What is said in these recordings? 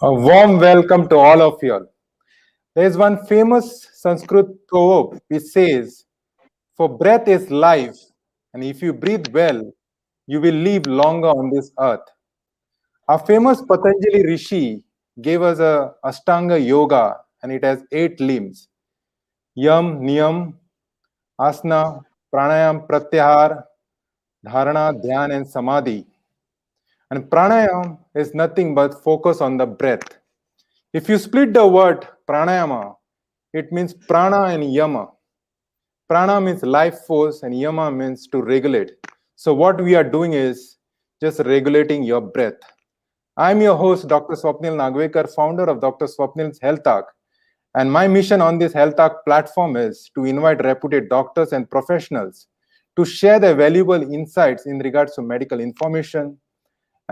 A warm welcome to all of you. There is one famous Sanskrit proverb which says, "For breath is life, and if you breathe well, you will live longer on this earth." Our famous Patanjali Rishi gave us a Ashtanga Yoga, and it has 8 limbs: Yam, Niyam, Asana, Pranayam, Pratyahar, Dharana, Dhyan, and Samadhi. And Pranayam is nothing but focus on the breath. If you split the word pranayama, it means prana and yama. Prana means life force and yama means to regulate. So what we are doing is just regulating your breath. I'm your host, Dr. Swapnil Nagvekar, founder of Dr. Swapnil's Health Talk. And my mission on this Health Talk platform is to invite reputed doctors and professionals to share their valuable insights in regards to medical information.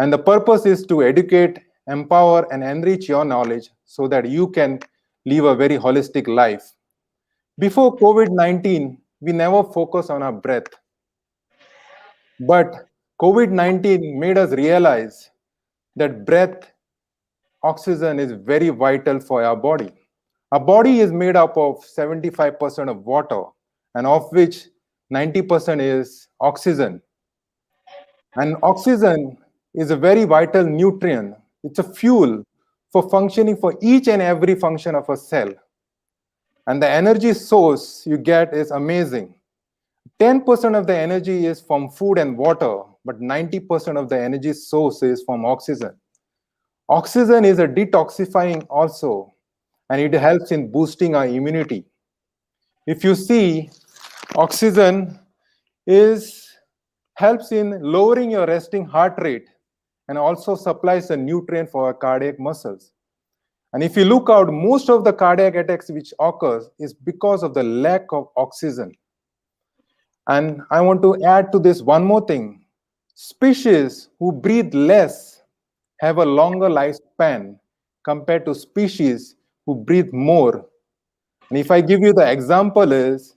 And the purpose is to educate, empower, and enrich your knowledge so that you can live a very holistic life. Before COVID 19, we never focused on our breath. But COVID 19 made us realize that breath, oxygen is very vital for our body. Our body is made up of 75% of water, and of which 90% is oxygen. And oxygen is a very vital nutrient. It's a fuel for functioning for each and every function of a cell. And the energy source you get is amazing. 10% of the energy is from food and water, but 90% of the energy source is from oxygen. Oxygen is a detoxifying also, and it helps in boosting our immunity. If you see, oxygen is helps in lowering your resting heart rate and also supplies a nutrient for our cardiac muscles. And if you look out, most of the cardiac attacks which occurs is because of the lack of oxygen. And I want to add to this one more thing. Species who breathe less have a longer lifespan compared to species who breathe more. And if I give you the example is,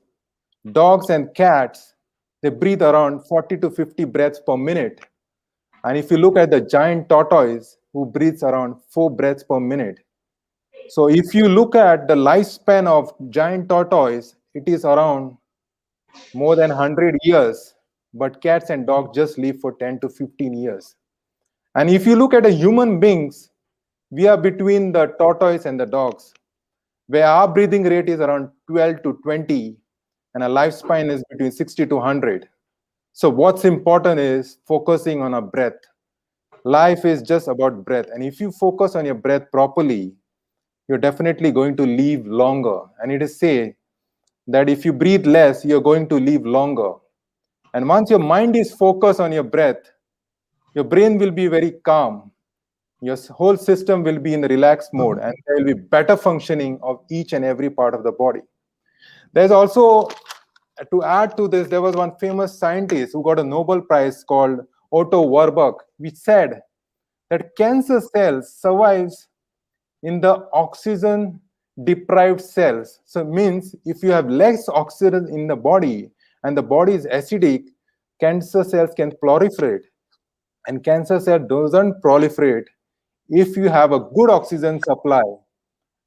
dogs and cats, they breathe around 40 to 50 breaths per minute. And if you look at the giant tortoise, who breathes around 4 breaths per minute. So if you look at the lifespan of giant tortoise, it is around more than 100 years, but cats and dogs just live for 10 to 15 years. And if you look at the human beings, we are between the tortoise and the dogs, where our breathing rate is around 12 to 20, and our lifespan is between 60 to 100. So what's important is focusing on our breath. Life is just about breath. And if you focus on your breath properly, you're definitely going to live longer. And it is said that if you breathe less, you're going to live longer. And once your mind is focused on your breath, your brain will be very calm. Your whole system will be in the relaxed mode, and there will be better functioning of each and every part of the body. There's also, to add to this, there was one famous scientist who got a Nobel Prize called Otto Warburg, which said that cancer cells survives in the oxygen deprived cells. So it means if you have less oxygen in the body and the body is acidic, cancer cells can proliferate. And cancer cell doesn't proliferate if you have a good oxygen supply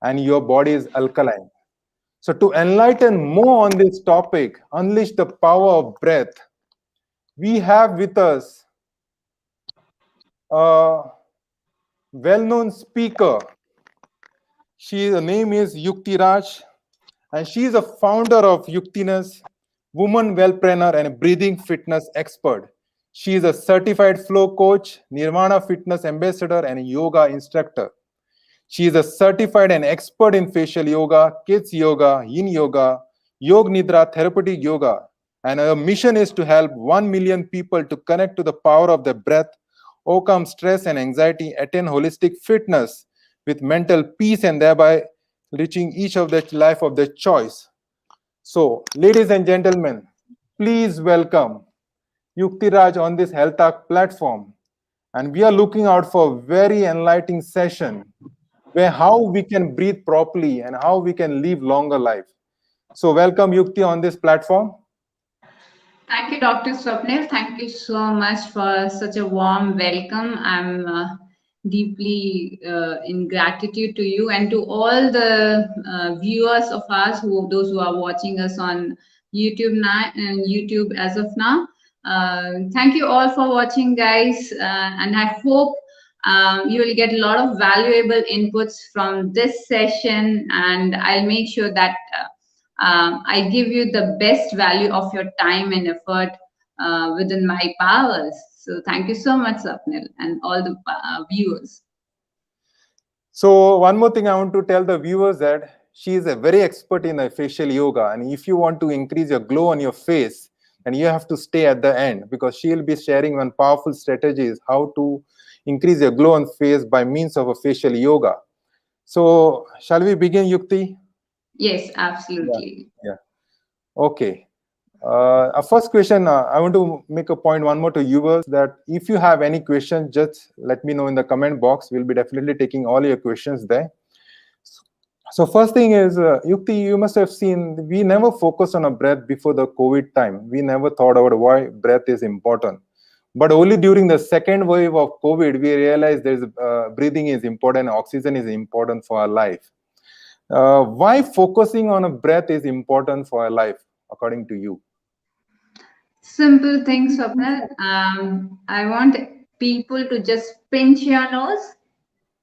and your body is alkaline. So to enlighten more on this topic, unleash the power of breath, we have with us a well-known speaker. Her name is Yukti Raj, and she is a founder of Yuktiness, woman wellpreneur and a breathing fitness expert. She is a certified flow coach, Nirvana fitness ambassador, and a yoga instructor. She is a certified and expert in facial yoga, kids yoga, yin yoga, yog nidra, therapeutic yoga. And her mission is to help 1 million people to connect to the power of their breath, overcome stress and anxiety, attain holistic fitness with mental peace, and thereby reaching each of their life of their choice. So, ladies and gentlemen, please welcome Yukti Raj on this Health Talk platform. And we are looking out for a very enlightening session where how we can breathe properly and how we can live longer life. So welcome Yukti on this platform. Thank you, Dr. Swapnil. Thank you so much for such a warm welcome. I'm deeply in gratitude to you and to all the viewers of us, those who are watching us on YouTube now and YouTube as of now. Thank you all for watching, guys, and I hope you will get a lot of valuable inputs from this session, and I'll make sure that I give you the best value of your time and effort within my powers. So thank you so much, Swapnil, and all the viewers. So one more thing I want to tell the viewers that she is a very expert in a facial yoga, and if you want to increase your glow on your face, and you have to stay at the end because she will be sharing one powerful strategy is how to increase your glow on face by means of a facial yoga. So shall we begin, Yukti? Yes, Yeah. absolutely. Yeah. Okay. Our first question, I want to make a point one more to viewers that if you have any questions, just let me know in the comment box. We'll be definitely taking all your questions there. So first thing is, Yukti, you must have seen, we never focused on a breath before the COVID time. We never thought about why breath is important. But only during the second wave of COVID, we realized there's breathing is important, oxygen is important for our life. Why focusing on a breath is important for our life, according to you? Simple things, Swapnil. I want people to just pinch your nose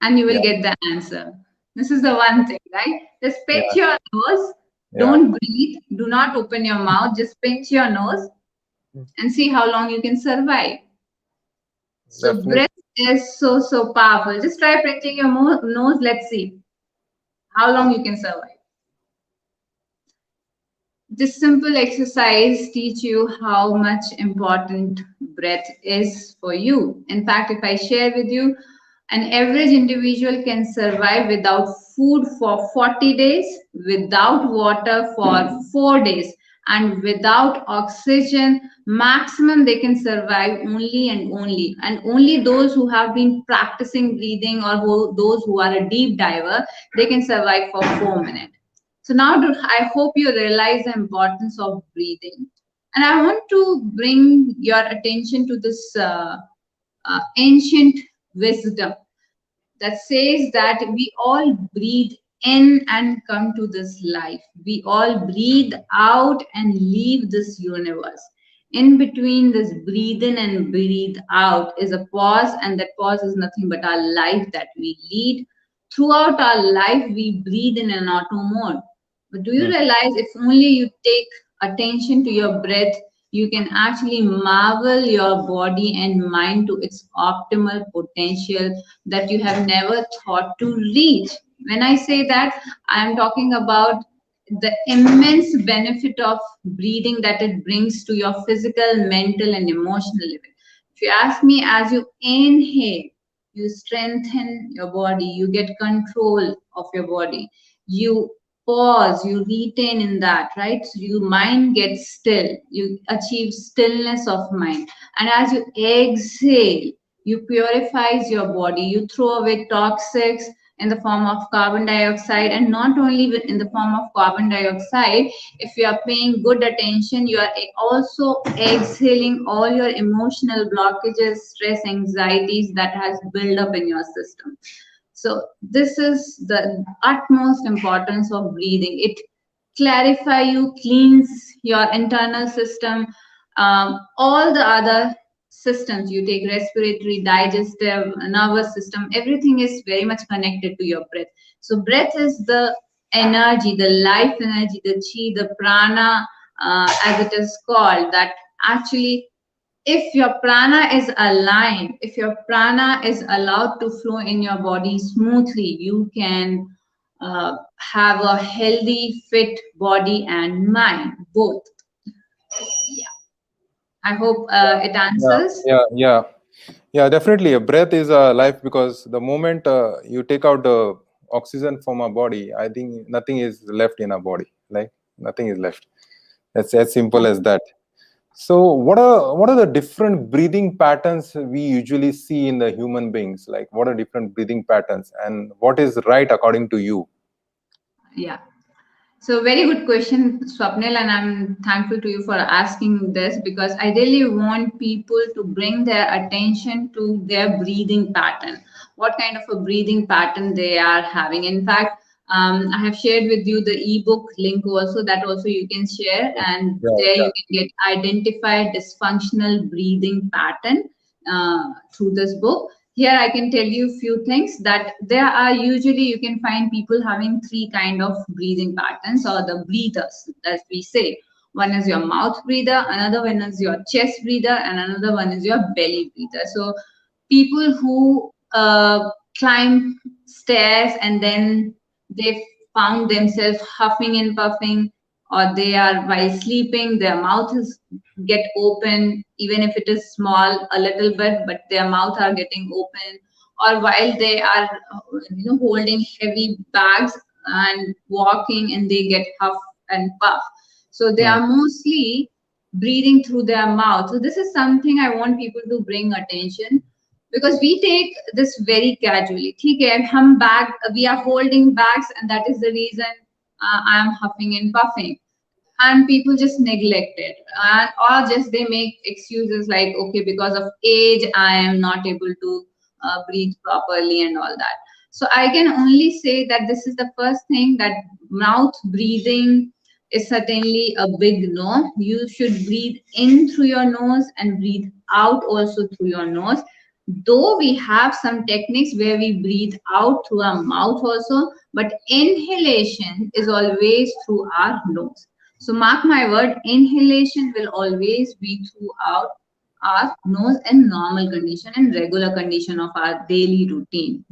and you will Yeah, get the answer. This is the one thing, right? Just pinch yeah, your nose. yeah, Don't breathe. Do not open your mouth. Just pinch your nose and see how long you can survive. So definitely. breath is so powerful. Just try pinching your nose. Let's see how long you can survive. This simple exercise teach you how much important breath is for you. In fact, if I share with you, an average individual can survive without food for 40 days, without water for 4 days, and without oxygen, maximum they can survive only those who have been practicing breathing or those who are a deep diver, they can survive for 4 minutes. So now I hope you realize the importance of breathing. And I want to bring your attention to this ancient wisdom that says that we all breathe in and come to this life. We all breathe out and leave this universe. In between this breathe in and breathe out is a pause, and that pause is nothing but our life that we lead. Throughout our life, we breathe in an auto mode. But do you Hmm. realize if only you take attention to your breath, you can actually marvel your body and mind to its optimal potential that you have never thought to reach. When I say that, I am talking about the immense benefit of breathing that it brings to your physical, mental, and emotional living. If you ask me, as you inhale, you strengthen your body, you get control of your body, you pause, you retain in that, right? So your mind gets still, you achieve stillness of mind. And as you exhale, you purifies your body, you throw away toxics in the form of carbon dioxide, and not only in the form of carbon dioxide, if you are paying good attention, you are also exhaling all your emotional blockages, stress, anxieties that has built up in your system. So this is the utmost importance of breathing. It clarify you, cleans your internal system, all the other systems you take, respiratory, digestive, nervous system, everything is very much connected to your breath. So breath is the energy, the life energy, the chi, the prana, as it is called, that actually if your prana is aligned, if your prana is allowed to flow in your body smoothly, you can have a healthy, fit body and mind, both. Yeah. I hope it Yeah, answers. yeah, yeah, yeah. Definitely, a breath is a life because the moment you take out the oxygen from our body, I think nothing is left in our body. Like nothing is left. It's as simple as that. So, what are the different breathing patterns we usually see in the human beings? Like, what are different breathing patterns, and what is right according to you? Yeah. So very good question, Swapnil, and I'm thankful to you for asking this because I really want people to bring their attention to their breathing pattern. what kind of a breathing pattern they are having. In fact, I have shared with you the ebook link also, that also you can share, and Yeah, there yeah. you can get identify dysfunctional breathing pattern through this book. Here I can tell you a few things, that there are usually you can find people having three kind of breathing patterns, or the breathers as we say. One is your mouth breather, another one is your chest breather, and another one is your belly breather. So people who climb stairs and then they found themselves huffing and puffing, or they are while sleeping their mouth is get open, even if it is small a little bit, but their mouth are getting open, or while they are holding heavy bags and walking and they get huff and puff. So they Hmm. are mostly breathing through their mouth. So this is something I want people to bring attention, because we take this very casually. ठीक है, हम bag, we are holding bags, and that is the reason I am huffing and puffing, and people just neglect it, and or just they make excuses like, okay, because of age I am not able to breathe properly and all that. So I can only say that this is the first thing, that mouth breathing is certainly a big no. You should breathe in through your nose and breathe out also through your nose, though we have some techniques where we breathe out through our mouth also, but inhalation is always through our nose. So mark my word, inhalation will always be throughout our nose in normal condition and regular condition of our daily routine.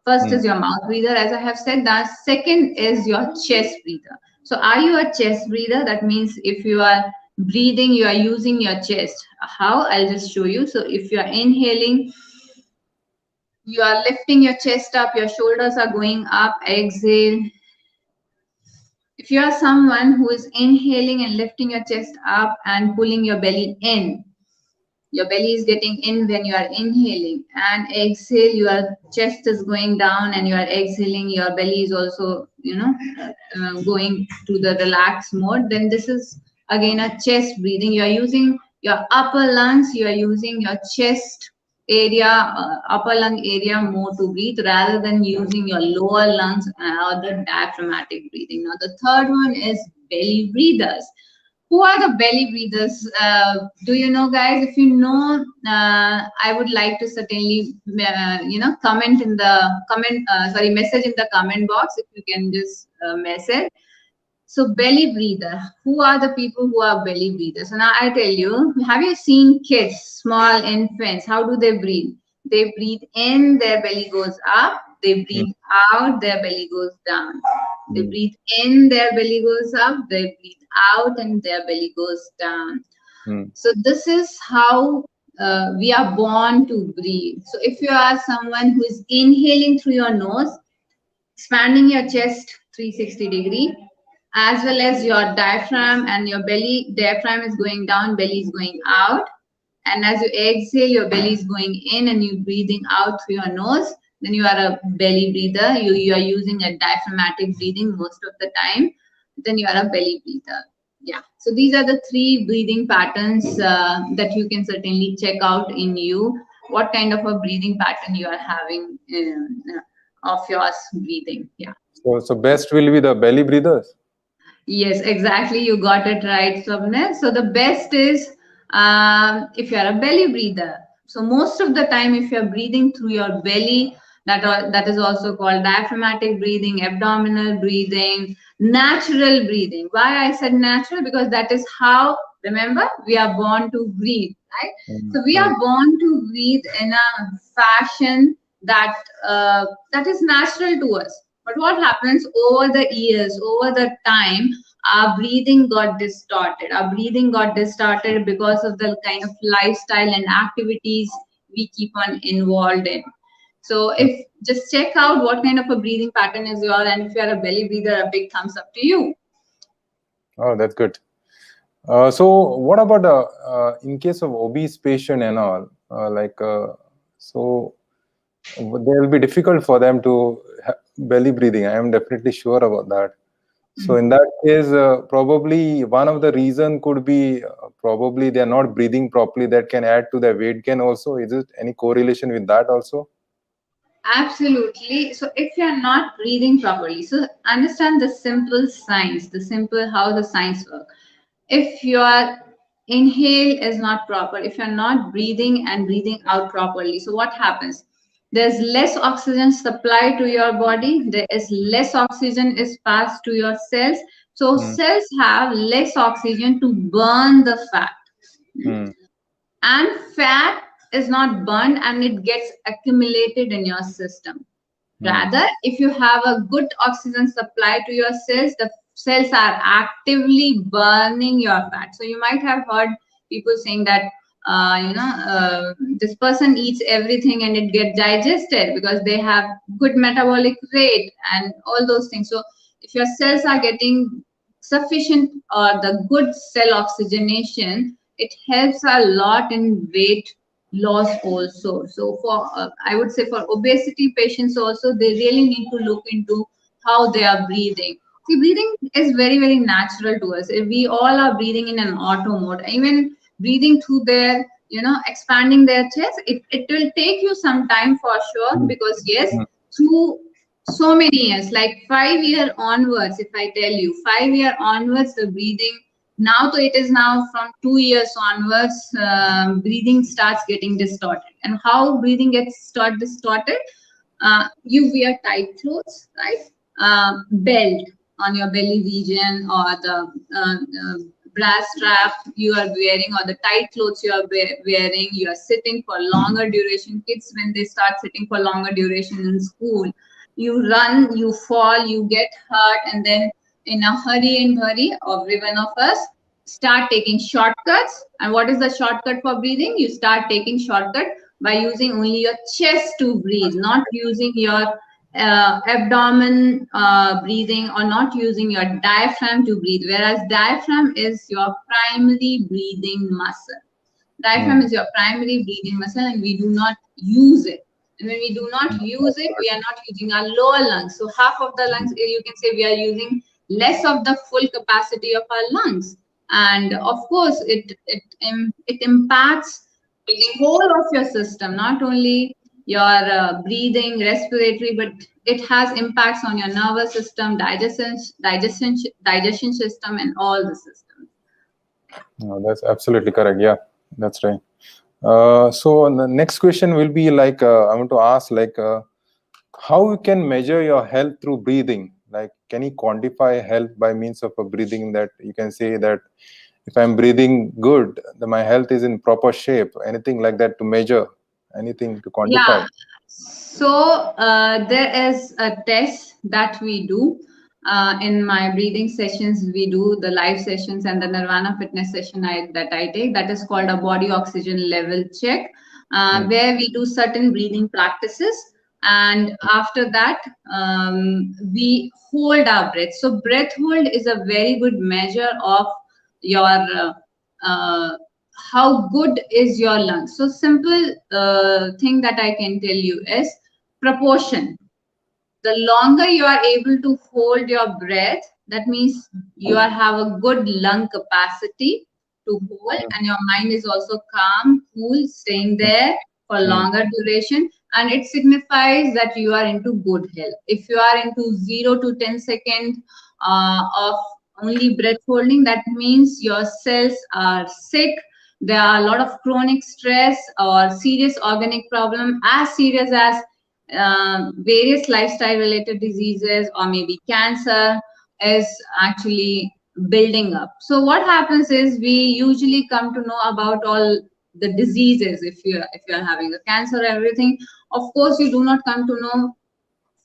First Hmm. is your mouth breather, as I have said. The second is your chest breather. So are you a chest breather? That means if you are breathing, you are using your chest. How? I'll just show you. So if you are inhaling, you are lifting your chest up, your shoulders are going up, exhale. If you are someone who is inhaling and lifting your chest up and pulling your belly in, your belly is getting in when you are inhaling, and exhale, your chest is going down and you are exhaling, your belly is also, going to the relaxed mode, then this is again a chest breathing. You are using your upper lungs, you are using your chest area, upper lung area more to breathe, rather than using your lower lungs or the diaphragmatic breathing. Now the third one is belly breathers. Who are the belly breathers? Do you know, guys? If you know, I would like to certainly, comment in the message in the comment box. If you can just message. So belly breather. Who are the people who are belly breathers? So now I tell you. Have you seen kids, small infants? How do they breathe? They breathe in, their belly goes up. They Hmm. breathe out, their belly goes down. They Hmm. breathe in, their belly goes up. They breathe out, and their belly goes down. Hmm. So this is how we are born to breathe. So if you are someone who is inhaling through your nose, expanding your chest 360-degree, as well as your diaphragm and your belly, diaphragm is going down, belly is going out, and as you exhale, your belly is going in and you breathing out through your nose, then you are a belly breather. You are using a diaphragmatic breathing most of the time, then you are a belly breather. Yeah, so these are the three breathing patterns that you can certainly check out in you, what kind of a breathing pattern you are having of yours breathing. Yeah. So best will be the belly breathers. Yes, exactly. You got it right, Swapnil. So the best is if you are a belly breather. So most of the time, if you are breathing through your belly, that is also called diaphragmatic breathing, abdominal breathing, natural breathing. Why I said natural? Because that is how, remember, we are born to breathe, right? Hmm. So we Hmm. are born to breathe in a fashion that that is natural to us. But what happens over the years, over the time, our breathing got distorted. Our breathing got distorted because of the kind of lifestyle and activities we keep on involved in. So if just check out what kind of a breathing pattern is yours, and if you are a belly breather, a big thumbs up to you. Oh, that's good. So what about in case of obese patient and all, so they will be difficult for them to belly breathing. I am definitely sure about that. So in that case, probably one of the reason could be probably they are not breathing properly. That can add to their weight gain also. Is it any correlation with that also? Absolutely. So if you're not breathing properly, so understand the simple science, the simple how the science work. If your inhale is not proper, if you're not breathing and breathing out properly, so what happens? There's less oxygen supply to your body, there is less oxygen is passed to your cells. So Mm, cells have less oxygen to burn the fat. mm, And fat is not burned and it gets accumulated in your system. mm, Rather, if you have a good oxygen supply to your cells, the cells are actively burning your fat. So you might have heard people saying that this person eats everything and it gets digested because they have good metabolic rate and all those things. So if your cells are getting sufficient or the good cell oxygenation, it helps a lot in weight loss also. So for I would say for obesity patients also, they really need to look into how they are breathing. See, breathing is very, very natural to us. If we all are breathing in an auto mode, even breathing through their, expanding their chest, it will take you some time for sure, mm, because yes, mm, through so many years, like 5 year onwards, if I tell you 5 year onwards, the breathing now, so it is now from 2 years onwards, breathing starts getting distorted. And how breathing gets distorted? You wear tight clothes, right? Belt on your belly region, or the brass strap you are wearing, or the tight clothes you are wearing. You are sitting for longer duration. Kids, when they start sitting for longer duration in school, you run, you fall, you get hurt, and then in a hurry, every one of us start taking shortcuts. And what is the shortcut for breathing? You start taking shortcut by using only your chest to breathe, not using your abdomen breathing, or not using your diaphragm to breathe, whereas diaphragm is your primary breathing muscle. Diaphragm mm. is your primary breathing muscle, and we do not use it. And when we do not use it, we are not using our lower lungs. So half of the lungs, you can say, we are using less of the full capacity of our lungs. And of course, it impacts whole of your system, not only your breathing, respiratory, but it has impacts on your nervous system, digestion system, and all the systems. No, that's absolutely correct. Yeah, that's right. So the next question will be like, I want to ask, like, how you can measure your health through breathing? Like, can you quantify health by means of a breathing, that you can say that if I'm breathing good, then my health is in proper shape? Anything like that to measure? Anything to Yeah. quantify? So there is a test that we do in my breathing sessions. We do the live sessions and the Nirvana fitness session that I take. That is called a body oxygen level check, Mm, where we do certain breathing practices. And after that, we hold our breath. So breath hold is a very good measure of your how good is your lungs. So simple thing that I can tell you is proportion. The longer you are able to hold your breath, that means you have a good lung capacity to hold, mm, and your mind is also calm, cool, staying mm, there for mm, longer duration, and it signifies that you are into good health. If you are into 0 to 10 seconds of only breath holding, that means your cells are sick. There are a lot of chronic stress or serious organic problem, as serious as various lifestyle related diseases, or maybe cancer is actually building up. So what happens is, we usually come to know about all the diseases. If you're having a cancer or everything, of course you do not come to know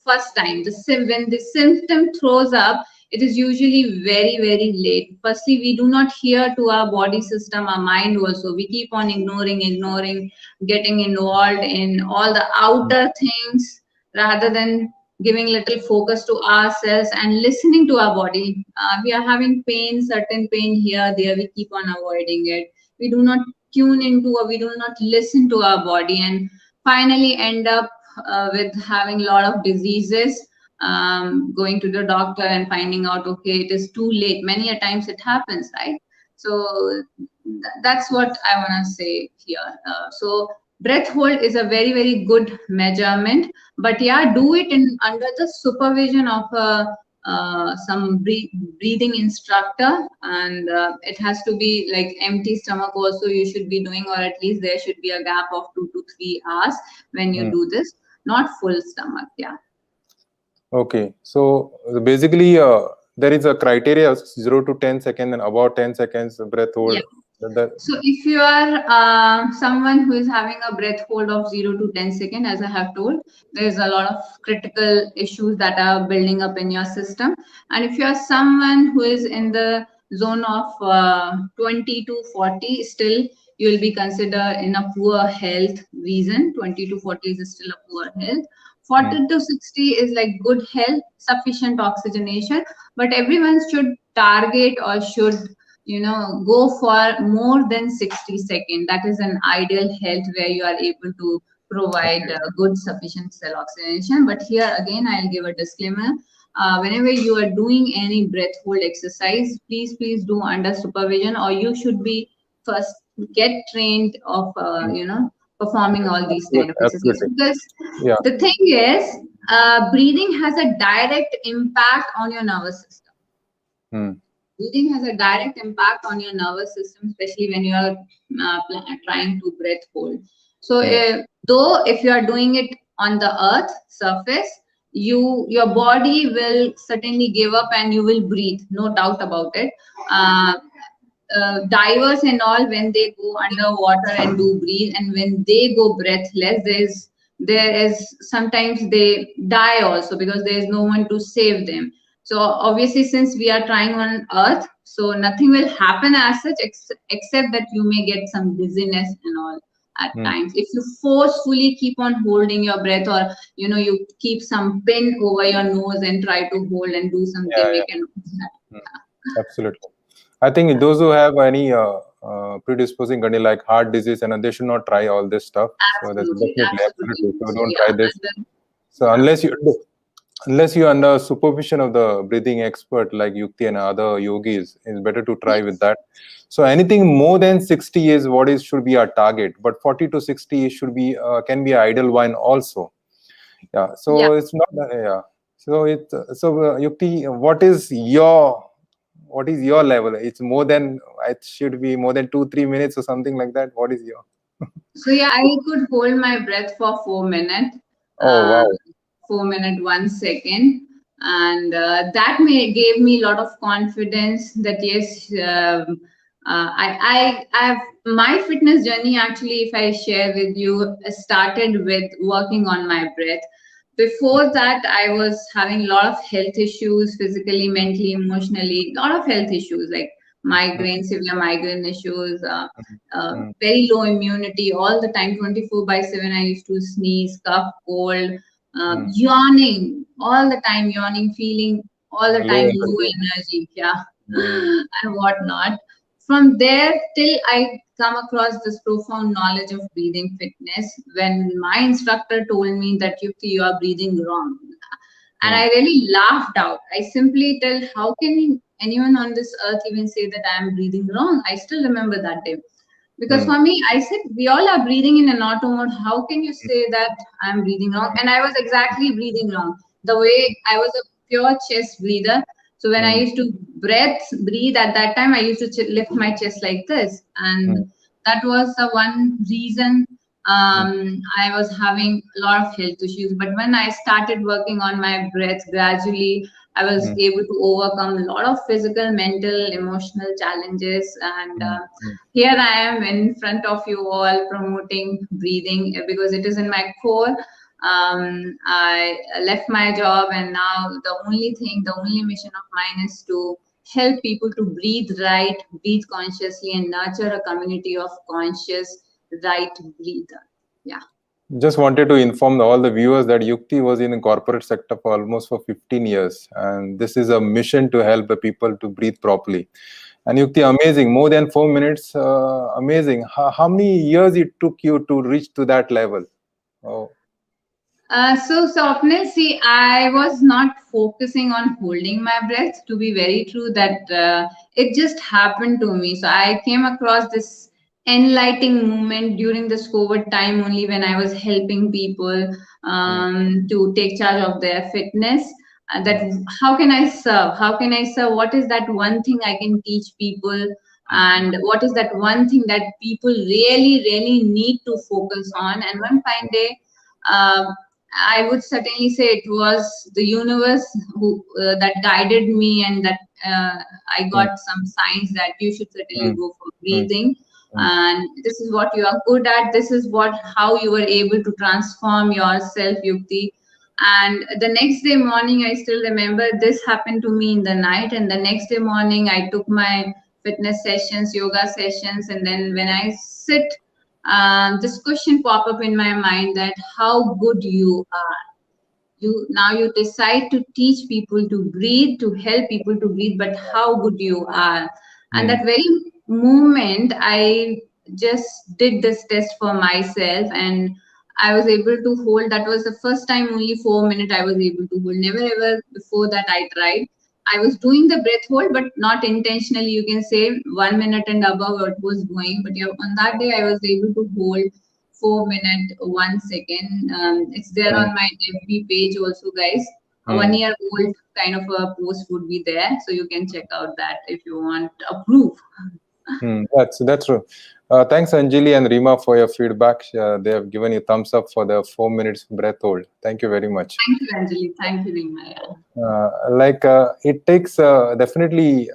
first time. When the symptom throws up, it is usually very, very late. Firstly, we do not hear to our body system, our mind also. We keep on ignoring, getting involved in all the mm, outer things, rather than giving little focus to ourselves and listening to our body. We are having pain, certain pain here, there, we keep on avoiding it. We do not tune into, or we do not listen to our body, and finally end up with having a lot of diseases, going to the doctor and finding out, okay, it is too late. Many a times it happens, right? So that's what I want to say here. So breath hold is a very good measurement, but yeah, do it in under the supervision of a breathing instructor, and it has to be like empty stomach also you should be doing, or at least there should be a gap of 2 to 3 hours when you Hmm. do this, not full stomach. Yeah. Okay, so basically, there is a criteria 0 to 10 seconds and about 10 seconds breath hold. Yeah. That, So if you are someone who is having a breath hold of 0 to 10 seconds, as I have told, there's a lot of critical issues that are building up in your system. And if you are someone who is in the zone of 20 to 40, still you will be considered in a poor health reason. 20 to 40 is still a poor health. hmm. 40 to 60 is like good health, sufficient oxygenation, but everyone should target or should go for more than 60 seconds. That is an ideal health where you are able to provide Okay. good sufficient cell oxygenation. But here again I'll give a disclaimer. Whenever you are doing any breath hold exercise, please do under supervision, or you should be first get trained of Hmm. performing all these kind Absolutely, of exercises, absolutely. because Yeah. the thing is, breathing has a direct impact on your nervous system. Hmm. Breathing has a direct impact on your nervous system, especially when you are trying to breath hold. So, Hmm. though if you are doing it on the earth surface, your body will certainly give up and you will breathe, no doubt about it. Uh, Divers and all, when they go underwater and do breathe, and when they go breathless, there is sometimes they die also because there is no one to save them. So obviously, since we are trying on earth, so nothing will happen as such, except that you may get some dizziness and all at Hmm. times if you forcefully keep on holding your breath, or you keep some pin over your nose and try to hold and do something, Yeah, we yeah. can do that. Hmm. Absolutely. I think those who have any predisposing condition like heart disease and they should not try all this stuff. So that's Absolutely, definitely absolutely. absolutely. So So don't try yeah, this. and then So yeah. unless you're under supervision of the breathing expert like Yukti and other yogis, it's better to try with Yes. that. So anything more than 60 is what is should be our target, but 40 to 60 should be can be an ideal one also. Yeah. Yeah. So it's not yeah. So Yukti, what is your level? It's more than it should be more than 2 3 minutes or something like that. What is your? So yeah, I could hold my breath for 4 minutes, Oh uh, wow. 4 minutes 1 second, and that may gave me a lot of confidence that yes, I have my fitness journey actually. If I share with you, started with working on my breath. Before that, I was having a lot of health issues, physically, mentally, emotionally, a lot of health issues like Mm, migraine, severe migraine issues, mm, very low immunity all the time, 24/7. I used to sneeze, cough, cold, mm. yawning all the time, yawning, feeling all the Low time low energy. energy, yeah, Mm, and whatnot. From there till I come across this profound knowledge of breathing fitness when my instructor told me that you are breathing wrong. And mm, I really laughed out. I simply tell, how can anyone on this earth even say that I am breathing wrong? I still remember that day. Because mm, for me, I said, we all are breathing in an auto mode. How can you say that I'm breathing wrong? And I was exactly breathing wrong. The way I was a pure chest breather. So when I mm, used to breathe at that time, I used to lift my chest like this. And mm, that was the one reason mm, I was having a lot of health issues. But when I started working on my breath gradually, I was mm, able to overcome a lot of physical, mental, emotional challenges. And mm, mm, here I am in front of you all promoting breathing because it is in my core. I left my job, and now the only mission of mine is to help people to breathe right, breathe consciously, and nurture a community of conscious, right breather. Yeah. Just wanted to inform all the viewers that Yukti was in the corporate sector for almost for 15 years, and this is a mission to help the people to breathe properly. And Yukti, amazing, more than 4 minutes, amazing. How many years it took you to reach to that level? Oh, So, Swapnil, see, I was not focusing on holding my breath. To be very true, that it just happened to me. So I came across this enlightening moment during this COVID time only, when I was helping people mm, to take charge of their fitness. That mm, how can I serve? How can I serve? What is that one thing I can teach people? mm, And what is that one thing that people really, really need to focus on? And one fine day, um, I would certainly say it was the universe who that guided me, and that I mm, got some signs that you should certainly mm, go for mm, breathing, mm, and this is what you are good at. This is what how you were able to transform yourself, Yukti. And the next day morning, I still remember this happened to me in the night, and the next day morning, I took my fitness sessions, yoga sessions, and then when I sit, this question pop up in my mind that how good you are. You decide to teach people to breathe, to help people to breathe, but how good you are. And mm, that very moment, I just did this test for myself, and I was able to hold. That was the first time, only 4 minutes I was able to hold. Never ever before that I tried. I was doing the breath hold, but not intentionally. You can say 1 minute and above what was going. But yeah, on that day, I was able to hold 4 minute 1 second. It's there mm, on my FB page also, guys. A one mm, year old kind of a post would be there, so you can check out that if you want a proof. mm. That's true. Thanks, Anjali and Rima, for your feedback. They have given you thumbs up for the 4 minutes breath hold. Thank you very much. Thank you, Anjali. Thank you, Rima. Yeah. It takes definitely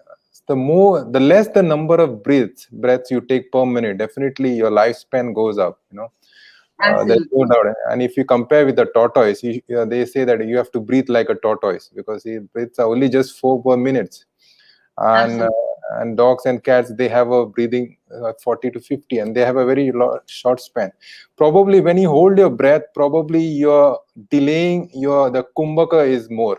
the less the number of breaths you take per minute, definitely your lifespan goes up. There's no Absolutely. doubt. And if you compare with the tortoise, they say that you have to breathe like a tortoise because it breathes only just 4 per minute. And Absolutely. dogs and cats, they have a breathing 40 to 50, and they have a very short span. Probably when you hold your breath, probably you're delaying the kumbhaka is more.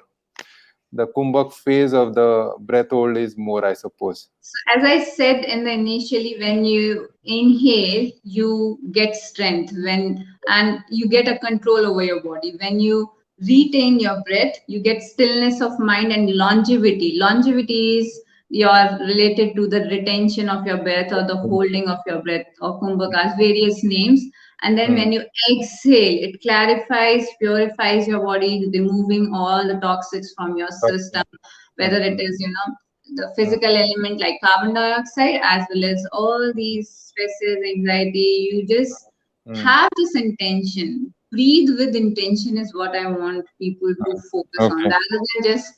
The kumbhak phase of the breath hold is more, I suppose. So as I said in the initially, when you inhale, you get strength and you get a control over your body. When you retain your breath, you get stillness of mind and longevity. Longevity is your related to the retention of your breath or the Mm, holding of your breath, or kumbhakas, various names. And then mm, when you exhale, it clarifies, purifies your body, removing all the toxics from your okay. system, whether Mm, it mm, is, the mm, physical element like carbon dioxide, as well as all these stresses, anxiety. You just mm. have this intention. Breathe with intention is what I want people to focus on, Okay. rather than just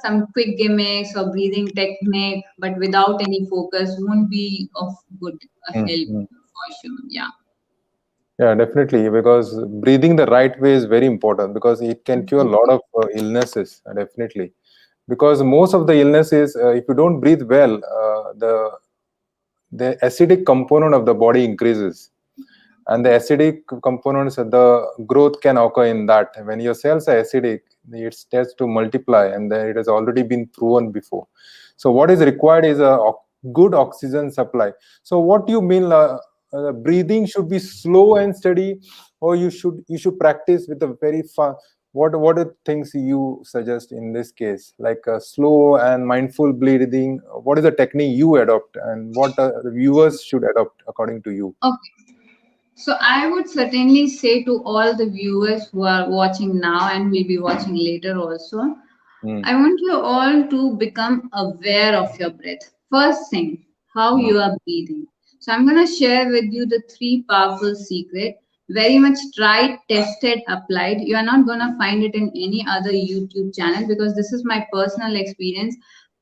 some quick gimmicks or breathing technique, but without any focus won't be of good Mm, help mm. for sure. Yeah. Yeah, definitely. Because breathing the right way is very important because it can cure a lot of illnesses. Definitely. Because most of the illnesses, if you don't breathe well, the acidic component of the body increases, and the acidic components, the growth can occur in that. When your cells are acidic, it starts to multiply, and then it has already been proven before. So what is required is a good oxygen supply. So what do you mean, breathing should be slow and steady, or you should practice with a very fast? What are things you suggest in this case, like slow and mindful breathing? What is the technique you adopt, and what the viewers should adopt according to you? Okay. So I would certainly say to all the viewers who are watching now and will be watching later also, Mm, I want you all to become aware of your breath. First thing, how mm, you are breathing. So I'm going to share with you the three powerful secret. Very much tried, tested, applied. You are not going to find it in any other YouTube channel, because this is my personal experience.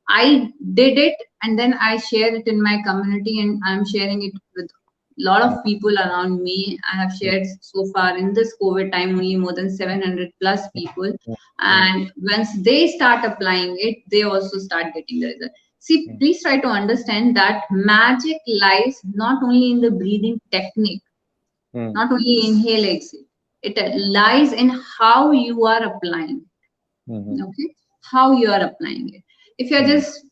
I did it, and then I share it in my community, and I'm sharing it with lot mm, of people around me. I have shared so far in this COVID time only more than 700 plus people. mm, mm, And once they start applying it, they also start getting the result. See, mm, please try to understand that magic lies not only in the breathing technique, mm, not only inhale, exhale. It lies in how you are applying. mhm, Okay, how you are applying it. If you're mm, just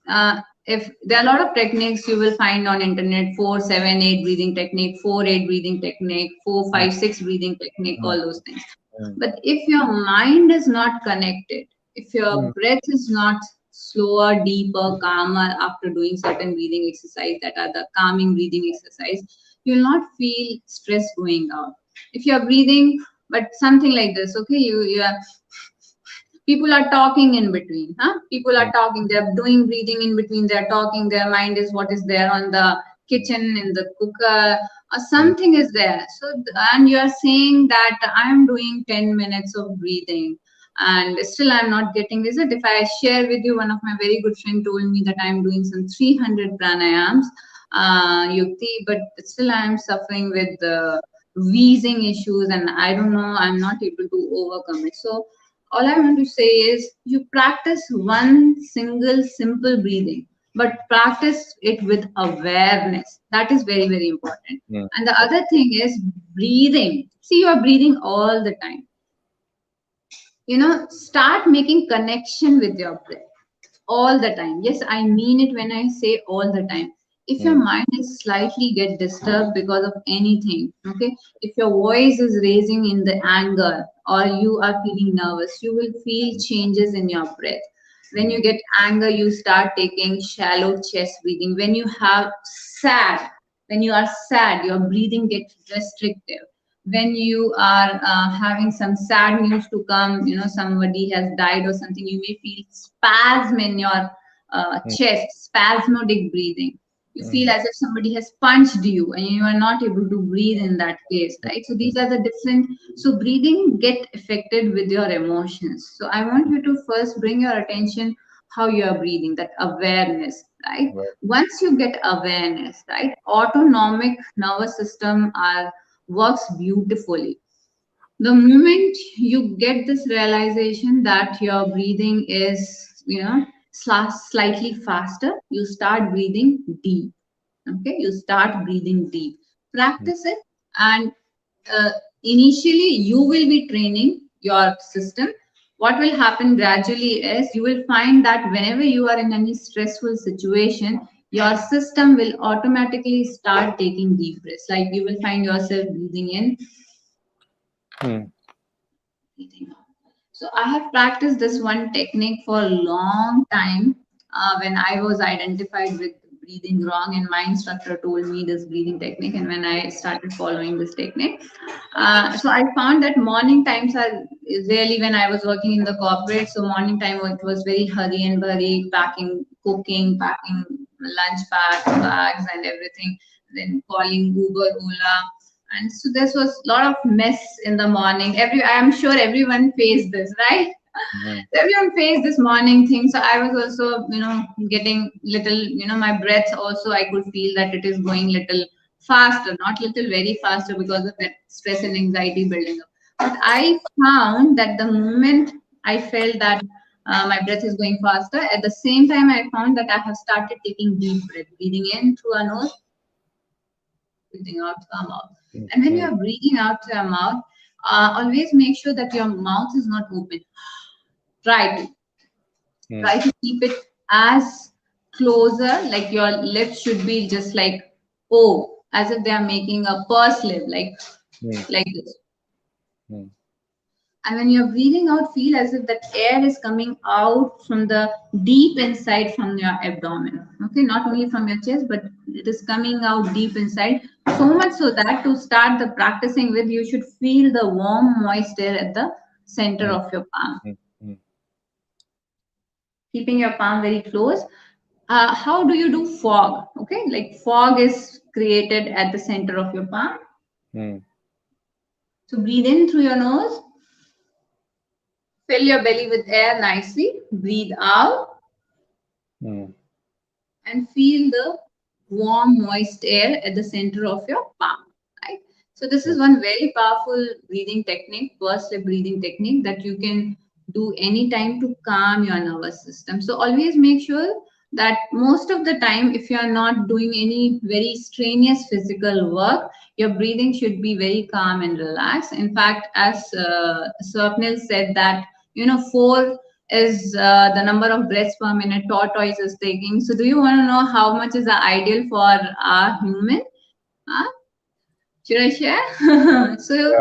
if there are a lot of techniques you will find on internet, 4-7-8 breathing technique, 4-8 breathing technique, four mm, five six breathing technique, mm, all those things. mm, But if your mind is not connected, if your mm, breath is not slower, deeper, calmer after doing certain breathing exercise that are the calming breathing exercise. You will not feel stress going out. If you are breathing, but something like this, okay, you are, people are talking in between, huh? People are talking, they're doing breathing in between, they're talking, their mind is what is there on the kitchen, in the cooker, or something is there. So and you are saying that I'm doing 10 minutes of breathing and still I'm not getting result. If I share with you, one of my very good friend told me that I'm doing some 300 pranayams, Yukti, but still I'm suffering with wheezing issues, and I don't know, I'm not able to overcome it. So all I want to say is you practice one single simple breathing, but practice it with awareness. That is very, very important. And the other thing is breathing. See, you are breathing all the time. Start making connection with your breath all the time. Yes, I mean it when I say all the time. If your mind is slightly get disturbed because of anything, okay, if your voice is raising in the anger or you are feeling nervous, you will feel changes in your breath. When you get anger, you start taking shallow chest breathing. Sad when you are sad, your breathing gets restrictive. When you are having some sad news to come, somebody has died or something, you may feel spasm in your chest, spasmodic breathing. You feel as if somebody has punched you and you are not able to breathe in that case, right? So these are the different. So breathing get affected with your emotions. So I want you to first bring your attention how you are breathing, that awareness, right? Once you get awareness, right, autonomic nervous system are works beautifully. The moment you get this realization that your breathing is, slightly faster, you start breathing deep. Okay, you start breathing deep. Practice it, and uh, initially you will be training your system. What will happen gradually is you will find that whenever you are in any stressful situation, your system will automatically start taking deep breaths. Like you will find yourself breathing in, breathing out. So I have practiced this one technique for a long time. When I was identified with breathing wrong, and my instructor told me this breathing technique, and when I started following this technique, so I found that morning times are really when I was working in the corporate. So morning time it was very hurry and burry, packing, cooking, packing lunch bags and everything. Then calling Uber, Ola, and so this was a lot of mess in the morning. I am sure everyone faced this, right? Everyone faced this morning thing. So I was also, getting little, my breath also, I could feel that it is going little faster, not little, very faster, because of that stress and anxiety building up. But I found that the moment I felt that my breath is going faster, at the same time I found that I have started taking deep breath, breathing in through a nose, breathing out through our mouth. And when you are breathing out through your mouth, always make sure that your mouth is not open. Try to keep it as closer, like your lips should be just like O, as if they are making a purse lip, like this. And when you're breathing out, feel as if that air is coming out from the deep inside from your abdomen. Okay, not only from your chest, but it is coming out deep inside. So much so that to start the practicing with, you should feel the warm, moist air at the center of your palm. Keeping your palm very close. How do you do fog? Okay, like fog is created at the center of your palm. So breathe in through your nose. Fill your belly with air nicely. Breathe out and feel the warm, moist air at the center of your palm. Right. So this is one very powerful breathing technique, pursed lip breathing technique that you can do anytime to calm your nervous system. So always make sure that most of the time, if you are not doing any very strenuous physical work, your breathing should be very calm and relaxed. In fact, as Swapnil said that, 4 is the number of breaths per minute tortoise is taking. So do you want to know how much is the ideal for a human? Huh? Should I share? So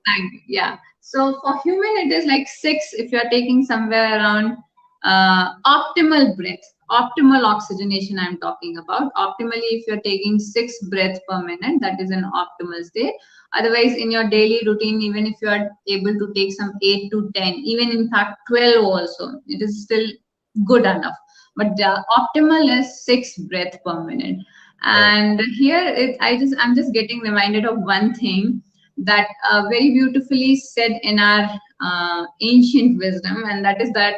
thank you. Yeah. So for human, it is like 6 if you are taking somewhere around optimal breath, optimal oxygenation I'm talking about. Optimally, if you're taking 6 breaths per minute, that is an optimal state. Otherwise, in your daily routine, even if you are able to take some 8 to 10, even in fact 12 also, it is still good enough. But the optimal is 6 breaths per minute. Oh. And here, I'm just getting reminded of one thing that very beautifully said in our ancient wisdom, and that is that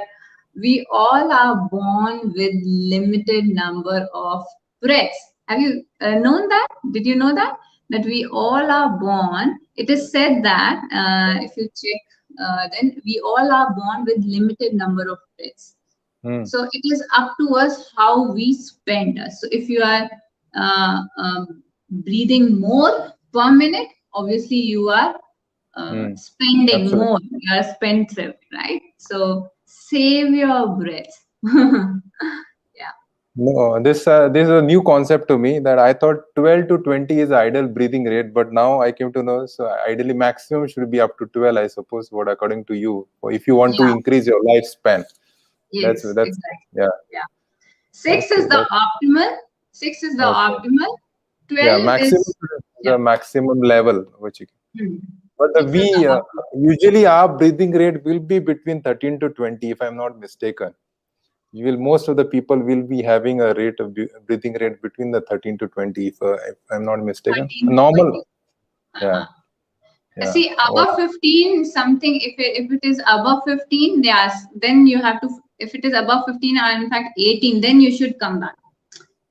we all are born with limited number of breaths. Have you known that? Did you know that? That we all are born. It is said that if you check, then we all are born with limited number of breaths. Mm. So it is up to us how we spend. So if you are breathing more per minute, obviously you are Mm. spending Absolutely. more. You are spendthrift, right? So save your breath. Yeah. No, this is a new concept to me that I thought 12 to 20 is ideal breathing rate, but now I came to know so ideally maximum should be up to 12, I suppose, what according to you, or if you want to Yeah. increase your lifespan. Yes. That's Exactly. yeah. Yeah. Six Okay, is the that's optimal. Six is the okay. optimal. Yeah, 12 maximum is, is yeah. the maximum level which you can. Hmm. But Six is the optimal. usually our breathing rate will be between 13 to 20, if I'm not mistaken. You will most of the people will be having a rate of breathing rate between the 13 to 20, if I'm not mistaken. 13 to Normal, 20. yeah, Uh-huh. yeah. See, What? above 15, something, if it is above 15, yes, then you have to, if it is above 15 or in fact 18, then you should come back.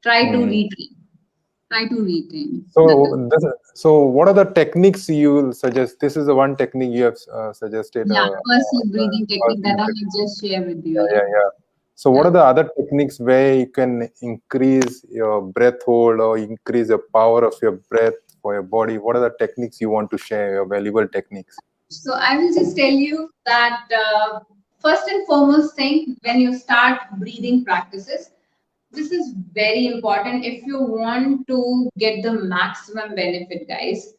Try to Hmm. retrain. Try to retrain. That is, So what are the techniques you will suggest? This is the one technique you have suggested. yeah, personal breathing technique that Personal I technique. have just shared with you. Yeah, Yeah. yeah, yeah. So what Yeah. are the other techniques where you can increase your breath hold or increase the power of your breath for your body? What are the techniques you want to share, your valuable techniques? So I will just tell you that first and foremost thing, when you start breathing practices, this is very important if you want to get the maximum benefit, guys.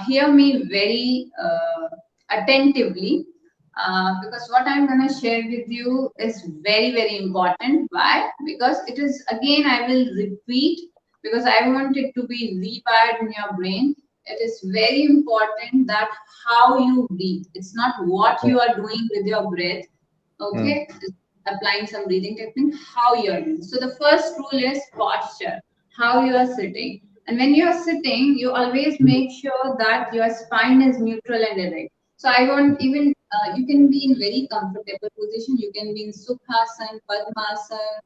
Hear me very attentively, because what I'm going to share with you is very, very important. Why? Because it is, again, I will repeat, because I want it to be rewired in your brain. It is very important that how you breathe, it's not what Mm, you are doing with your breath. mm, Okay, applying some breathing technique, how you're doing. So the first rule is posture, how you are sitting. And when you are sitting, you always make sure that your spine is neutral and erect. So I want even you can be in very comfortable position. You can be in Sukhasana, Padmasana,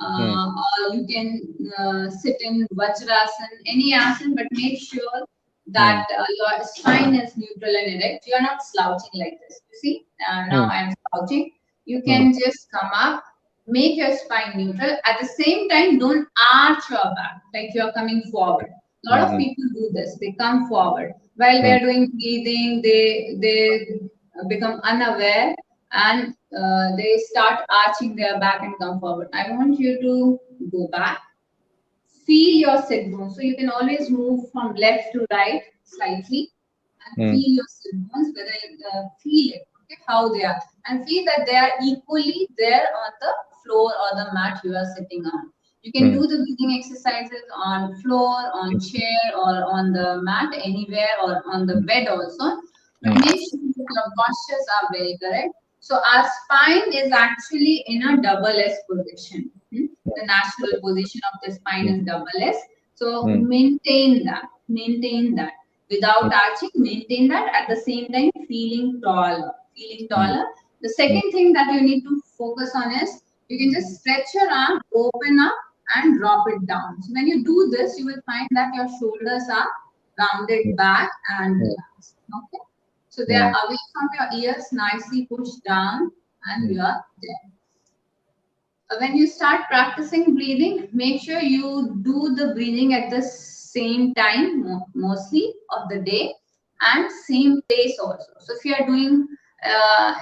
mm, or you can sit in Vajrasana, any asana, but make sure that mm, your spine is neutral and erect. You are not slouching like this. You see, now mm, I am slouching. You mm, can just come up, make your spine neutral. At the same time, don't arch your back like you are coming forward. A lot of mm, people do this. They come forward while they mm, are doing breathing. They become unaware and they start arching their back and come forward. I want you to go back, feel your sit bones. So you can always move from left to right slightly and mm, feel your sit bones, whether you feel it, okay, how they are, and feel that they are equally there on the floor or the mat you are sitting on. You can mm, do the breathing exercises on floor, on chair, or on the mat, anywhere, or on the mm, bed also. But mm, make sure that your postures are very correct. So our spine is actually in a double S position. The natural position of the spine mm, is double S. So mm, maintain that without arching, maintain that at the same time feeling taller, feeling mm, taller. The mm, second thing that you need to focus on is you can just stretch your arm, open up and drop it down. So when you do this, you will find that your shoulders are rounded back and mm, relaxed. Okay. So they are mm, away from your ears, nicely pushed down, and mm, you are there. When you start practicing breathing, make sure you do the breathing at the same time, mostly of the day, and same place also. So if you are doing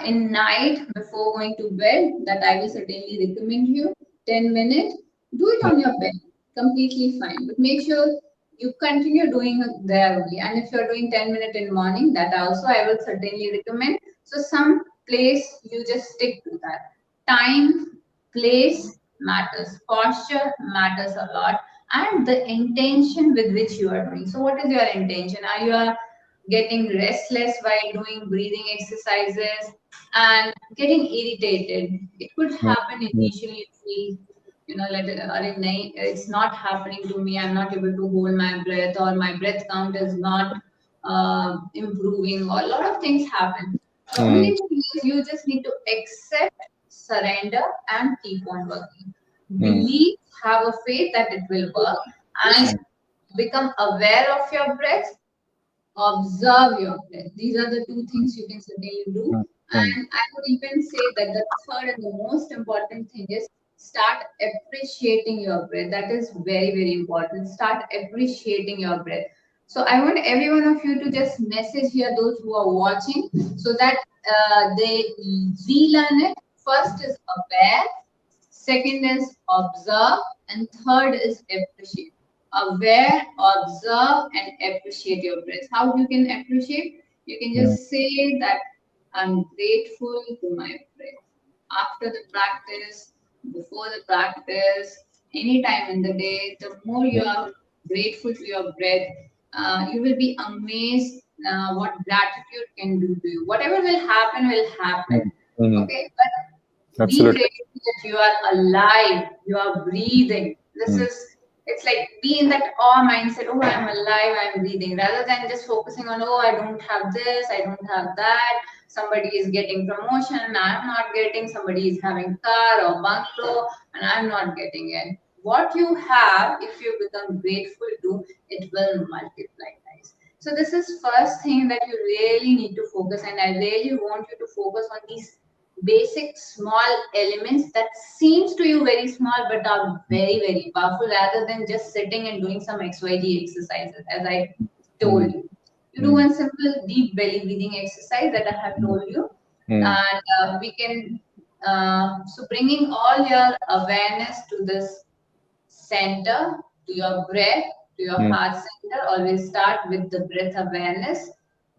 in night before going to bed, that I will certainly recommend you 10 minutes. Do it mm. on your bed, completely fine. But make sure you continue doing it there only. And if you're doing 10 minutes in the morning, that also I will certainly recommend. So some place you just stick to that. time, place matters, posture matters a lot, and the intention with which you are doing. So, what is your intention? Are you getting restless while doing breathing exercises and getting irritated? It could mm, happen mm, initially. You feel, it's not happening to me. I'm not able to hold my breath, or my breath count is not improving, or a lot of things happen. The only mm, thing is you just need to accept, surrender, and keep on working. mm, Believe, have a faith that it will work, and become aware of your breath, observe your breath. These are the two things you can certainly do. mm, mm, And I would even say that the third and the most important thing is start appreciating your breath. That is very, very important. Start appreciating your breath. So I want every one of you to just message here those who are watching so that they relearn it. First is aware, second is observe, and third is appreciate. Aware, observe, and appreciate your breath. How you can appreciate? You can mm, just say that I'm grateful to my breath. After the practice, before the practice, anytime in the day, the more you are grateful to your breath, you will be amazed what gratitude can do to you. Whatever will mm, happen. mm. Okay, but be Absolutely. grateful that you are alive, you are breathing. This Mm, is, it's like be in that awe mindset. Oh, I'm alive, I'm breathing, rather than just focusing on, oh, I don't have this, I don't have that. Somebody is getting promotion and I'm not getting. Somebody is having car or bungalow and I'm not getting it. What you have, if you become grateful to, it will multiply, guys. So this is first thing that you really need to focus, and I really want you to focus on these basic small elements that seems to you very small but are very, very powerful, rather than just sitting and doing some XYZ exercises as I told mm, you. You do mm, one simple deep belly breathing exercise that I have mm, told you, mm, and we can so bringing all your awareness to this center, to your breath, to your mm, heart center. Always start with the breath awareness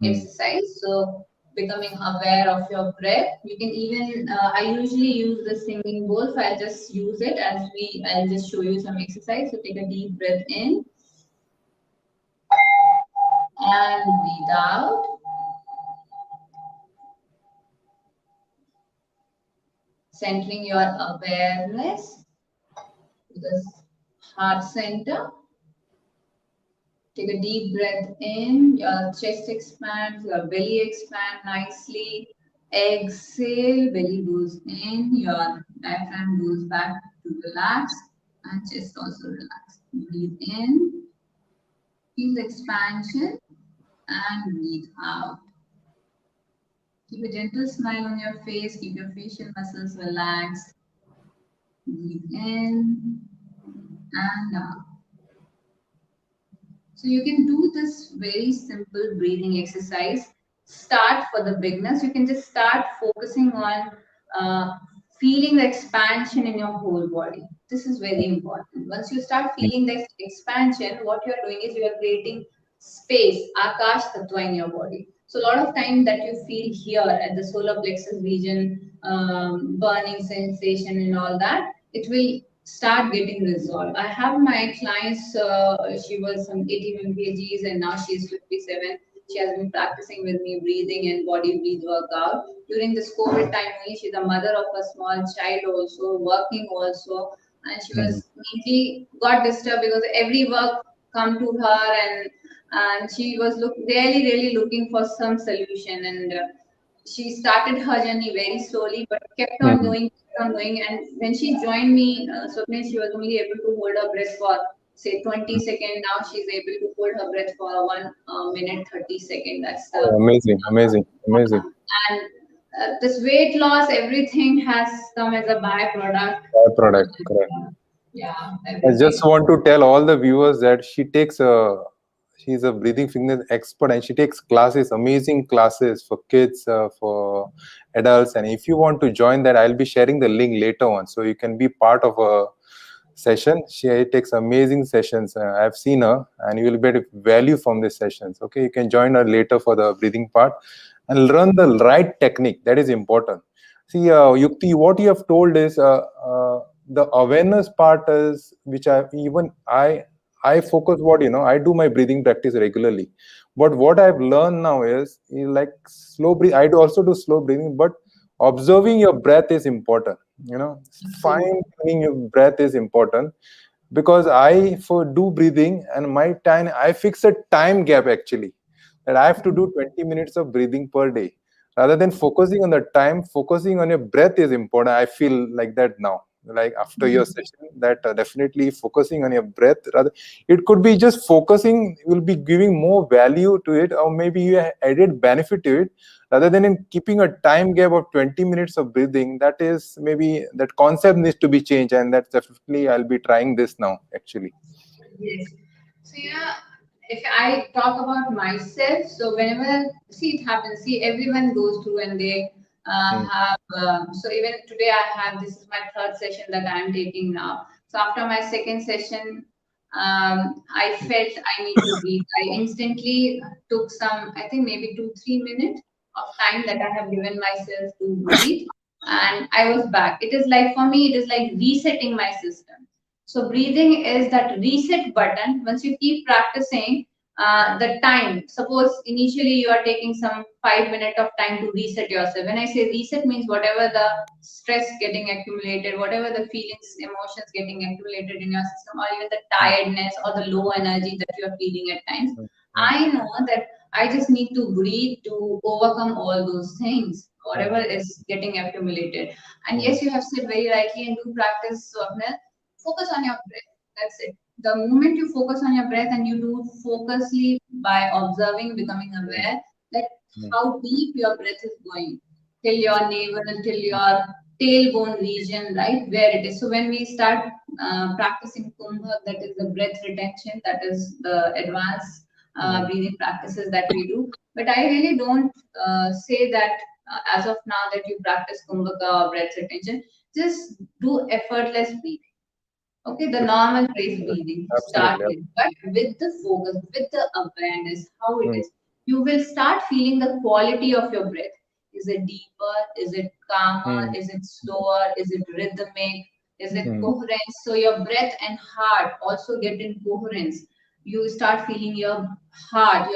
mm, exercise. So becoming aware of your breath. You can even I usually use the singing bowl, so I'll just use it as I'll just show you some exercise. So take a deep breath in and breathe out. Centering your awareness to the heart center. Take a deep breath in, your chest expands, your belly expands nicely. Exhale, belly goes in, your diaphragm goes back to relax, and chest also relax. Breathe in, feel the expansion, and breathe out. Keep a gentle smile on your face, keep your facial muscles relaxed. Breathe in and out. So you can do this very simple breathing exercise. Start for the beginners. You can just start focusing on uh, feeling the expansion in your whole body. This is very important. Once you start mm, feeling this expansion, what you are doing is you are creating space, akash tattva in your body. So a lot of time that you feel here at the solar plexus region, burning sensation and all that, it will start getting resolved. I have my clients, she was some 81 kgs and now she's 57. She has been practicing with me breathing and body breathe workout. During this COVID time only, she's a mother of a small child also, working also. And she mm, was mainly got disturbed because every work come to her, and she was really looking for some solution, and she started her journey very slowly but mm. kept on going. And when she joined me, Swapnil, she was only able to hold her breath for say 20 seconds. Now she's able to hold her breath for 1 minute 30 seconds. That's the Oh, amazing, amazing, amazing. and this weight loss, everything has come as a byproduct. Product, correct. Yeah, I just everything. want to tell all the viewers that she's a breathing fitness expert and she takes classes, amazing classes for kids, for adults. And if you want to join that, I'll be sharing the link later on, so you can be part of a session. She takes amazing sessions. I've seen her, and you will get value from these sessions. Okay, you can join her later for the breathing part and learn the right technique. That is important. See, Yukti, what you have told is the awareness part is which I focus what I do my breathing practice regularly, but what I've learned now is like slow breathe. I do also do slow breathing, but observing your breath is important. Fine Absolutely. tuning your breath is important because I for do breathing and my time I fix a time gap actually that I have to do 20 minutes of breathing per day rather than focusing on the time. Focusing on your breath is important. I feel like that now, like after your session, that definitely focusing on your breath, rather it could be just focusing will be giving more value to it, or maybe you added benefit to it rather than in keeping a time gap of 20 minutes of breathing. That is maybe that concept needs to be changed, and that's definitely I'll be trying this now actually. Yes. So, if I talk about myself, so whenever, see, it happens, see, everyone goes through and they Mm, have, so even today I have, this is my third session that I'm taking now. So after my second session, I felt I need to breathe. I instantly took some, I think maybe 2, 3 minutes of time that I have given myself to breathe, and I was back. It is like, for me, it is like resetting my system. So breathing is that reset button. Once you keep practicing, the time. Suppose initially you are taking some 5 minutes of time to reset yourself. When I say reset, means whatever the stress getting accumulated, whatever the feelings, emotions getting accumulated in your system, or even the mm, tiredness or the low energy that you are feeling at times. mm, mm, I know that I just need to breathe to overcome all those things, whatever mm, is getting accumulated. And mm, yes, you have said very rightly, and do practice, Swapnil. Focus on your breath. That's it. The moment you focus on your breath and you do focusly by observing, becoming mm, aware that mm, how deep your breath is going till your navel, till your tailbone region, right? Where it is. So when we start practicing Kumbha, that is the breath retention, that is the advanced mm, breathing practices that we do. But I really don't say that as of now that you practice Kumbhaka or breath retention. Just do effortless breathing. Okay, the normal trace breathing to start absolutely. with, but with the focus, with the awareness, how it Mm, is, you will start feeling the quality of your breath. Is it deeper? Is it calmer? mm, Is it slower? Is it rhythmic? Is it mm, coherence? So your breath and heart also get in coherence. You start feeling your heart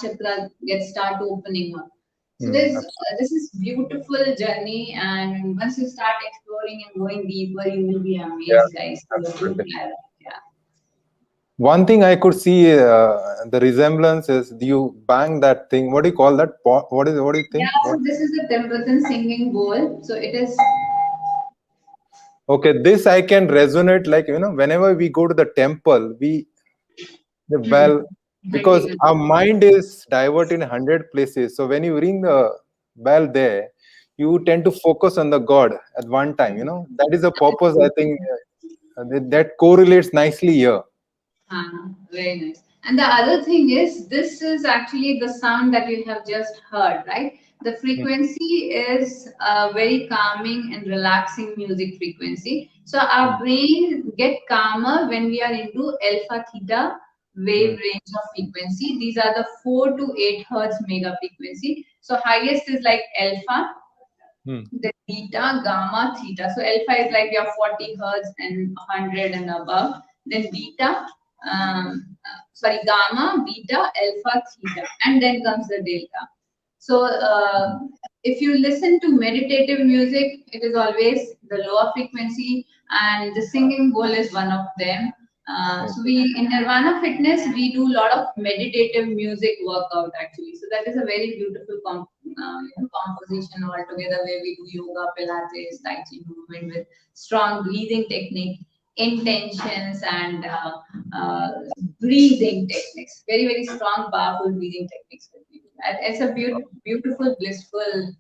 chakra gets start opening up. So absolutely. this is beautiful journey, and once you start exploring and going deeper, you will be Yeah, amazed, guys. So do absolutely. try that. Yeah. One thing I could see the resemblance is you bang that thing. What do you call that? What do you Yeah. think? So What? this is a Templeton singing bowl. So it is. Okay, this I can resonate like whenever we go to the temple, the Hmm, bell agree because with our you. mind is diverted in 100 places. So when you ring the bell there, you tend to focus on the God at one time. That is the purpose. I think that correlates nicely here. Very nice. And the other thing is, this is actually the sound that you have just heard, right? The Mm, frequency is a very calming and relaxing music frequency. So our mm, brain get calmer when we are into alpha theta wave mm, range of frequency. These are the 4 to 8 hertz mega frequency. So highest is like alpha, mm, the beta, gamma, theta. So alpha is like your 40 hertz and 100 and above. Then beta, gamma, beta, alpha, theta, and then comes the delta. So mm, if you listen to meditative music, it is always the lower frequency, and the singing bowl is one of them. mm. So we in Nirvana Fitness we do a lot of meditative music workout actually. So that is a very beautiful composition altogether where we do yoga, Pilates, Tai Chi movement with strong breathing technique, intentions, and uh, breathing techniques. Very very strong, powerful breathing techniques that we do. And it's a beautiful, blissful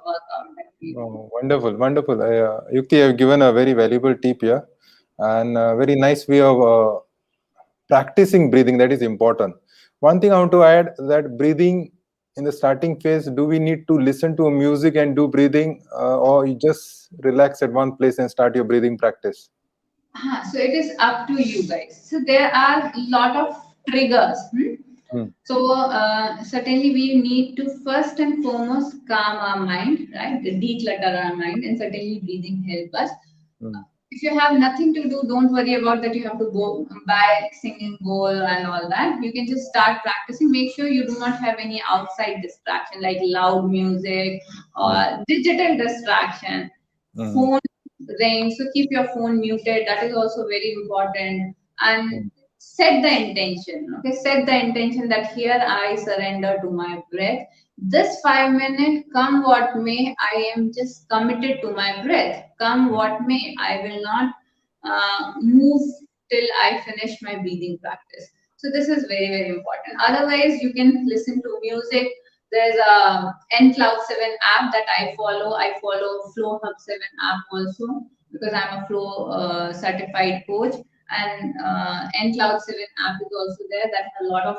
workout that we do. Oh, wonderful, wonderful. Yukti, have given a very valuable tip here, and a very nice way of practicing breathing. That is important. One thing I want to add that breathing in the starting phase, do we need to listen to a music and do breathing, or you just relax at one place and start your breathing practice? So it is up to you guys. So there are a lot of triggers. Mm, So certainly we need to first and foremost calm our mind, right? Declutter our mind, and certainly breathing help us. mm, If you have nothing to do, don't worry about that. You have to go buy singing bowl and all that. You can just start practicing. Make sure you do not have any outside distraction like loud music mm, or digital distraction. mm, Phone ring, so keep your phone muted. That is also very important. And mm, set the intention. Okay, set the intention that here I surrender to my breath. This 5 minutes, come what may, I am just committed to my breath. Come mm, what may, I will not move till I finish my breathing practice. So this is very, very important. Otherwise, you can listen to music. There's a N Cloud 7 app that I follow. I follow Flow Hub 7 app also because I'm a Flow certified coach. And N Cloud 7 app is also there that has a lot of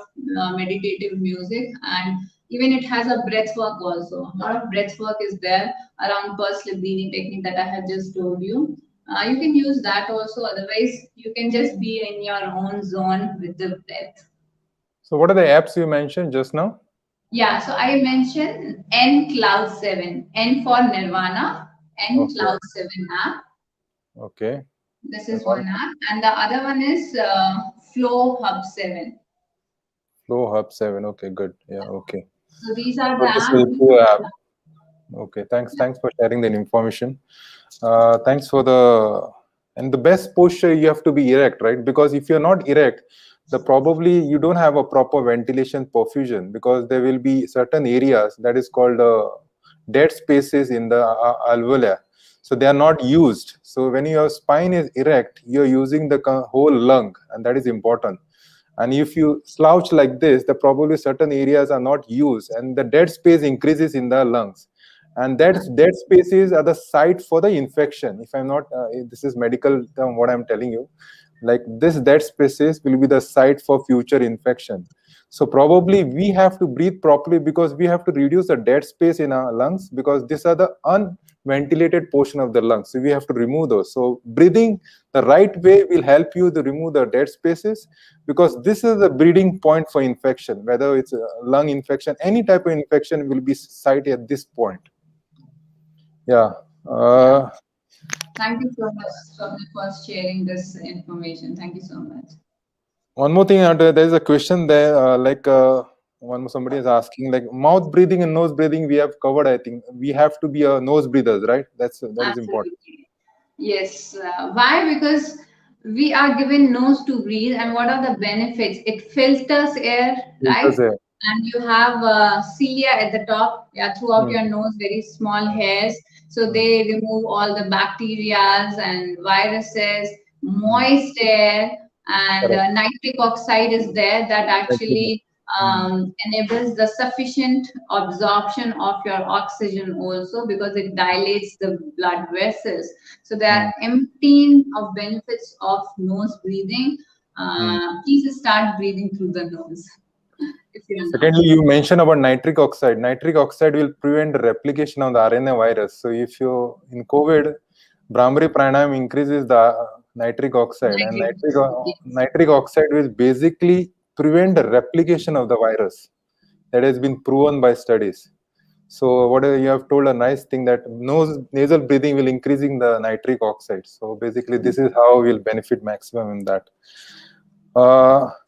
meditative music, and even it has a breath work also. A lot of breath work is there around personal breathing technique that I have just told you. You can use that also. Otherwise, you can just be in your own zone with the breath. So, what are the apps you mentioned just now? Yeah, so I mentioned N Cloud 7, N for Nirvana, N Okay, Cloud 7 app. okay. This And is one one app, and the other one is Flow Hub 7. Flow Hub 7. Okay, good. Yeah, okay. So these are So the this apps. will be app. Okay, thanks for sharing that information. Thanks for the and the best posture you have to be erect, right? Because if you're not erect, the probably you don't have a proper ventilation perfusion because there will be certain areas that is called dead spaces in the alveoli. So they are not used. So when your spine is erect, you're using the whole lung, and that is important. And if you slouch like this, the probably certain areas are not used, and the dead space increases in the lungs, and that dead spaces are the site for the infection. If I'm not this is medical term what I'm telling you, like this dead spaces will be the site for future infection. So probably we have to breathe properly because we have to reduce the dead space in our lungs, because these are the unventilated portion of the lungs, so we have to remove those. So breathing the right way will help you to remove the dead spaces, because this is the breeding point for infection. Whether it's a lung infection, any type of infection will be cited at this point. Yeah. Yeah. Uh, Thank you so much, Swapnil, for sharing this information. Thank you so much. One more thing, there's a question there. Somebody is asking, like mouth breathing and nose breathing. We have covered. I think we have to be a nose breathers, right? That is important. Absolutely. Yes. Why? Because we are given nose to breathe, and what are the benefits? It filters air, right? Filters air. And you have cilia at the top, yeah, throughout Mm, your nose, very small hairs. So mm, they remove all the bacterias and viruses, mm. moist air, and Correct. nitric oxide is there that Thank you. actually Mm, enables the sufficient absorption of your oxygen also because it dilates the blood vessels. So they are mm, emptying of benefits of nose breathing. mm. Please start breathing through the nose if you're not. Secondly, you mentioned about nitric oxide. Nitric oxide will prevent the replication of the RNA virus. So if you in COVID, Brahmari Pranayama increases the nitric oxide, and Nitric oxide, yes. nitric oxide will basically prevent the replication of the virus. That has been proven by studies. So what you have told a nice thing, that nasal breathing will increasing the nitric oxide. So basically, this is how we'll benefit maximum in that.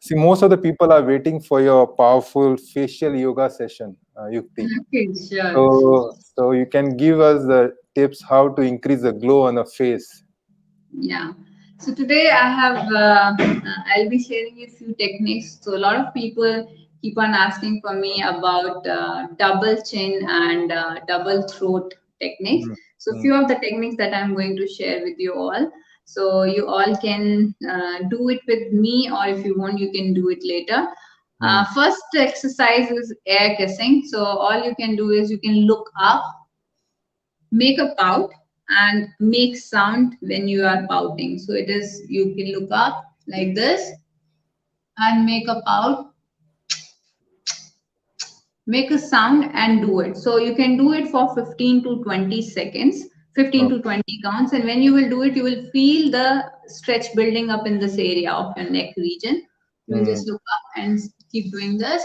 See, most of the people are waiting for your powerful facial yoga session, Yukti. Okay, sure. So you can give us the tips how to increase the glow on the face. Yeah. So today I have I'll be sharing you a few techniques. So a lot of people keep on asking for me about double chin and double throat techniques. Mm, So mm, few of the techniques that I'm going to share with you all. So you all can do it with me, or if you want, you can do it later. mm, First exercise is air kissing. So all you can do is you can look up, make a pout, and make sound when you are pouting. So it is, you can look up like this and make a pout, make a sound and do it. So you can do it for 15 to 20 seconds, 15 oh, to 20 counts. And when you will do it, you will feel the stretch building up in this area of your neck region. You will just look up and keep doing this.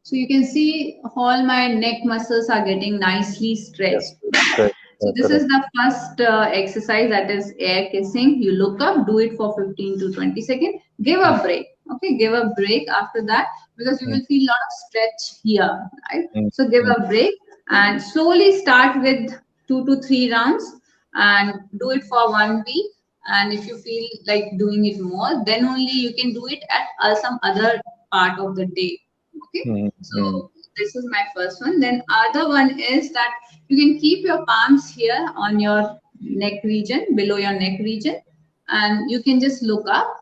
So you can see all my neck muscles are getting nicely stretched. Right. So this is Correct. the first exercise, that is air kissing. You look up, do it for 15 to 20 seconds. Give a break. Okay, give a break after that because you will feel a lot of stretch here, right? So give a break and slowly start with 2 to 3 rounds and do it for 1 week. And if you feel like doing it more, then only you can do it at some other part of the day. Okay, so this is my first one. Then other one is that you can keep your palms here on your neck region, below your neck region, and you can just look up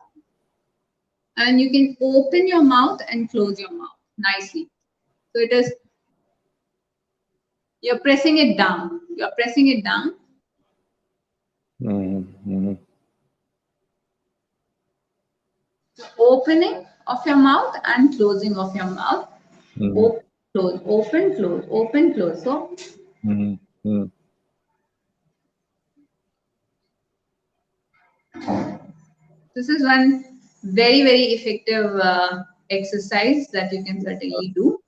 and you can open your mouth and close your mouth nicely. So it is, you're pressing it down. You're pressing it down. Opening of your mouth and closing of your mouth. Open, close, open, close, open, close. So this is one very, very effective exercise that you can certainly do.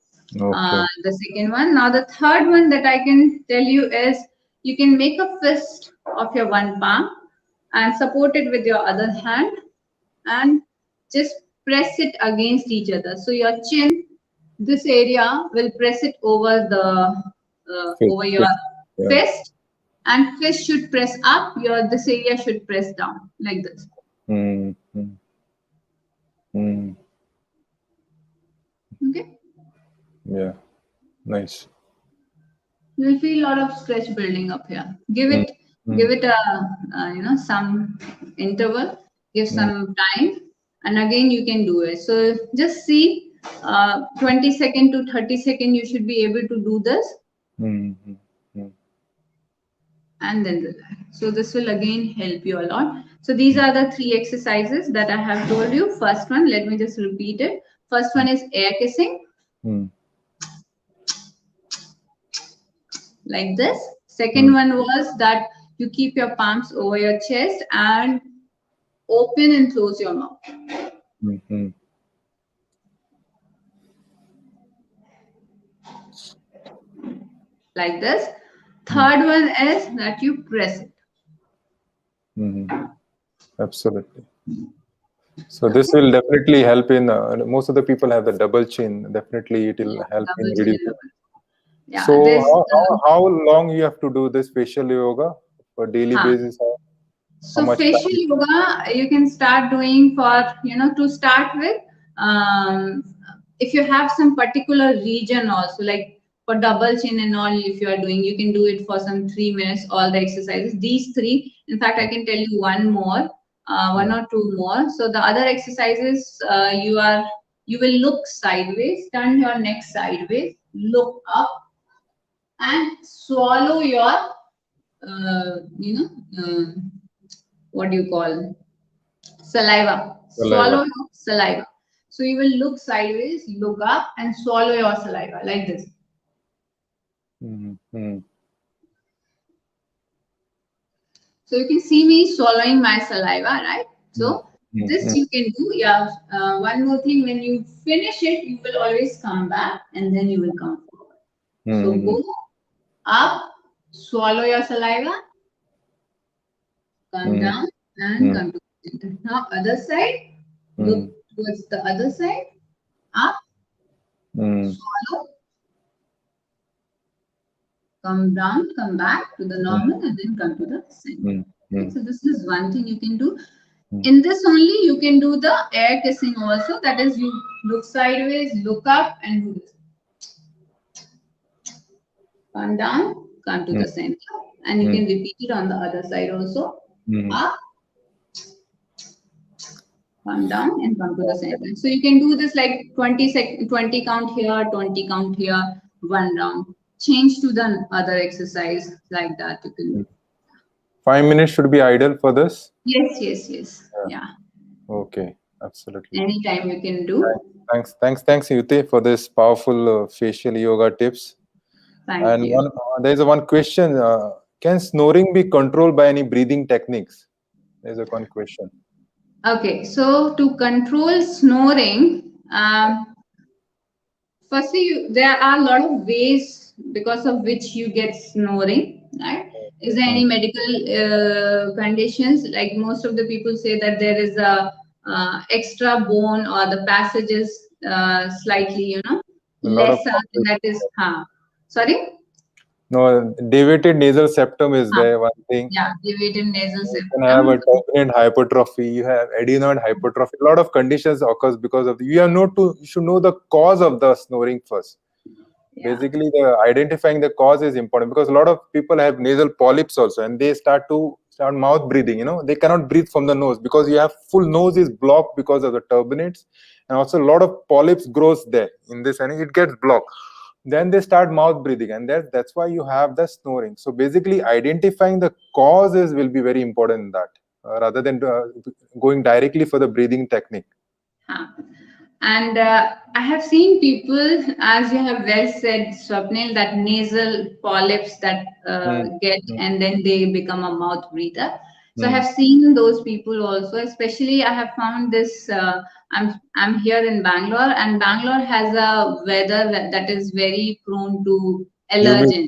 Okay. The second one. Now, the third one that I can tell you is you can make a fist of your one palm and support it with your other hand and just press it against each other. So your chin, this area will press it over the Fifth, over your fifth. Yeah. fist, and fist should press up. Your this area should press down like this. Okay. Yeah. Nice. You will feel a lot of stretch building up here. Give it a some interval. Give some time, and again you can do it. So just see, 20 second to 30 second. You should be able to do this, and then relax. So this will again help you a lot. So these are the three exercises that I have told you. First one, let me just repeat it. First one is air kissing, like this. Second one was that you keep your palms over your chest and open and close your mouth. Like this. Third one is that you press it. Absolutely. So this will definitely help in most of the people have the double chin. Definitely it will help in Double chin. reducing. Yeah, So there's how long you have to do this facial yoga for daily basis? How so much facial time? yoga you can start doing for, to start with. Um, if you have some particular region also, like for double chin and all, if you are doing, you can do it for some 3 minutes, all the exercises. These three, in fact, I can tell you one more, one or two more. So the other exercises, you will look sideways, turn your neck sideways, look up, and swallow your, uh, you know, uh, what do you call, saliva. Saliva. Swallow your saliva. So you will look sideways, look up, and swallow your saliva like this. So you can see me swallowing my saliva, right? So this you can do. Yeah. One more thing, when you finish it, you will always come back and then you will come forward. So go up, swallow your saliva, come down, and come to the center. Now other side, look towards the other side, up, swallow, come down, come back to the normal, and then come to the center. Okay, so this is one thing you can do. In this only, you can do the air kissing also. That is, you look sideways, look up, and do this. Come down, come to the center, and you can repeat it on the other side also. Up, come down, and come to the center. So you can do this like 20 count here, 20 count here, 1 round. Change to the other exercise like that. You can. 5 minutes should be ideal for this. Yes. Yeah. Okay, absolutely. Anytime you can do. Thanks, Yute, for this powerful facial yoga tips. Thank you. There's one question: can snoring be controlled by any breathing techniques? There's a one question. Okay, so to control snoring, firstly, there are a lot of ways because of which you get snoring, right? Is there Mm. any medical conditions? Like most of the people say that there is a extra bone or the passage is slightly, A lot of lesser, and complex. that is, sorry, No, deviated nasal septum is huh, there. One thing. yeah, deviated nasal You can have septum. a turbinate hypertrophy. You have adenoid hypertrophy. A lot of conditions occurs because of you have know to you should know the cause of the snoring first. Yeah. Basically, the identifying the cause is important because a lot of people have nasal polyps also, and they start mouth breathing. They cannot breathe from the nose because you have full nose is blocked because of the turbinates, and also a lot of polyps grows there in this, and it gets blocked. Then they start mouth breathing, and that's why you have the snoring. So basically, identifying the causes will be very important in that, rather than going directly for the breathing technique. Huh. And I have seen people, as you have well said, Swapnil, that nasal polyps that Mm, get mm, and then they become a mouth breather. So I mm, have seen those people also. Especially, I have found this. I'm here in Bangalore, and Bangalore has a weather that is very prone to humid allergens.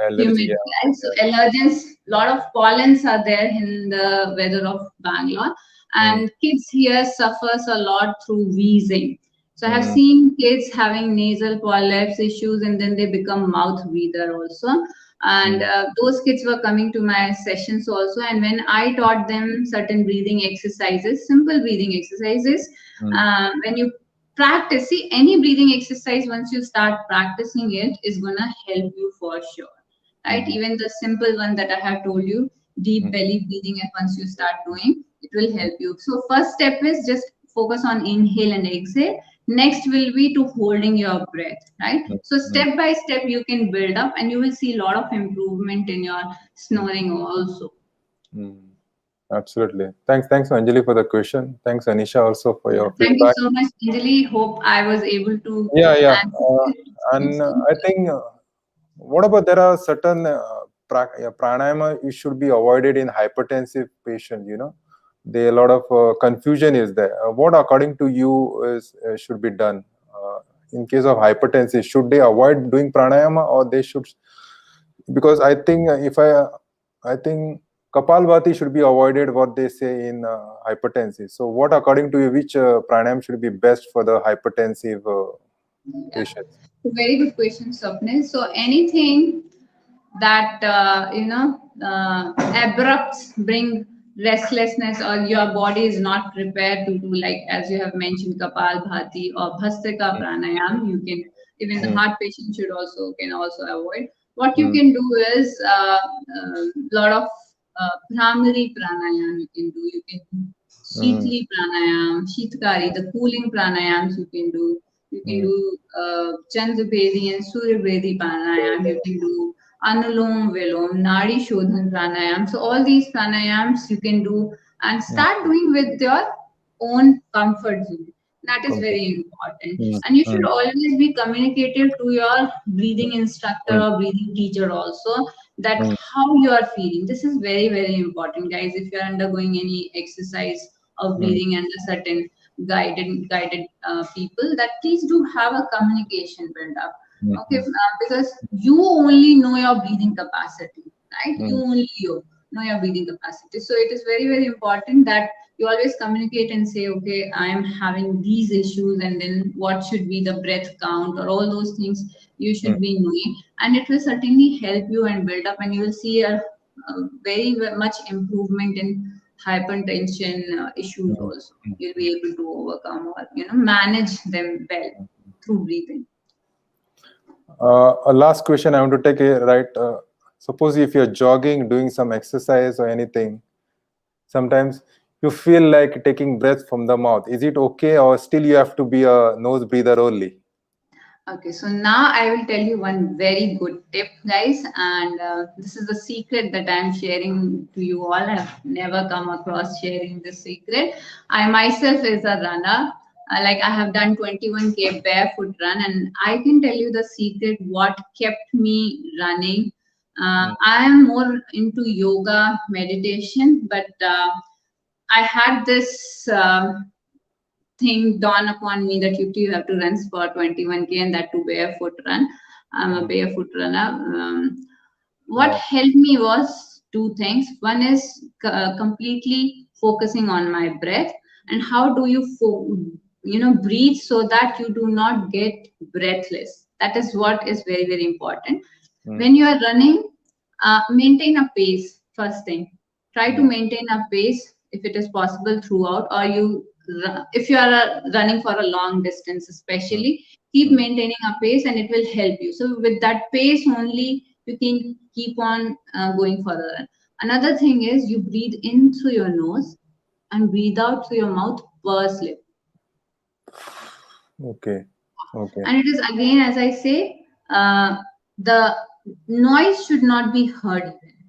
allergy, Humid, yeah, right? So yeah. allergens, lot of pollens are there in the weather of Bangalore, Mm, and kids here suffers a lot through wheezing. So I have mm, seen kids having nasal polyps issues, and then they become mouth breather also. And mm, those kids were coming to my sessions also, and when I taught them certain breathing exercises, simple breathing exercises, mm, when you practice, see, any breathing exercise, once you start practicing it, is gonna help you for sure, right? mm, Even the simple one that I have told you, deep mm, belly breathing, and once you start doing, it will mm, help you. So first step is just focus on inhale and exhale. Next will be to holding your breath, right? mm, So mm, step by step you can build up, and you will see a lot of improvement in your mm, snoring also. mm. Absolutely. Thanks, Anjali, for the question. Thanks, Anisha, also for Yeah. your Thank you feedback. so much, Anjali. Hope I was able to Yeah, yeah. answer your And questions. I think, what about there are certain pranayama you should be avoided in hypertensive patients, There a lot of confusion is there. What according to you is should be done in case of hypertension? Should they avoid doing pranayama or they should? Because I think I think Kapalbhati should be avoided. What they say in hypertensive. So, what according to you, which pranayam should be best for the hypertensive Yeah. patients? Very good question, Swapnil. So anything that abrupts bring restlessness, or your body is not prepared to do, like as you have mentioned, kapal bhati or bhastrika pranayam, you can, even the Mm, heart patient should also can also avoid. What you mm, can do is lot of primary pranayam you can do. You can do mm, Sheetli pranayam, Sheetkari, the cooling pranayams you can do. You can mm, do Chandravedi and Suryavedi pranayam. You can do Anulom Vilom, Nadi Shodhan pranayam. So all these pranayams you can do and mm. start doing with your own comfort zone. That is Comfort. very important. Mm, And you should mm, always be communicative to your breathing instructor mm, or breathing teacher also, that mm, how you are feeling. This is very, very important, guys. If you are undergoing any exercise of mm, breathing under certain guided people, that please do have a communication build up. mm, Okay, mm, because you only know your breathing capacity, right? You mm, only know your breathing capacity. So it is very, very important that you always communicate and say, okay, I am having these issues, and then what should be the breath count, or all those things you mm, should be knowing, and it will certainly help you and build up, and you will see a very much improvement in hypertension issues mm, also. mm. You'll be able to overcome, or manage them well through breathing. A last question I want to take, right? Suppose if you're jogging, doing some exercise or anything, sometimes you feel like taking breath from the mouth. Is it okay, or still you have to be a nose breather only? Okay, so now I will tell you one very good tip, guys, and this is the secret that I'm sharing to you all. I've never come across sharing this secret. I myself is a runner. Like I have done 21K barefoot run, and I can tell you the secret what kept me running. Mm, I am more into yoga, meditation, but I had this thing dawn upon me that you have to run for 21K, and that to barefoot run. I'm a Mm. barefoot runner. What Wow. helped me was two things. One is completely focusing on my breath, and how do you breathe so that you do not get breathless. That is what is very very important. Mm. When you are running, maintain a pace. First thing, try to Mm. maintain a pace if it is possible throughout, or if you are running for a long distance Mm. especially, keep Mm. maintaining a pace and it will help you. So with that pace only, you can keep on going for the run. Another thing is you breathe in through your nose and breathe out through your mouth per slip. Okay. Okay. And it is again, as I say, the noise should not be heard even.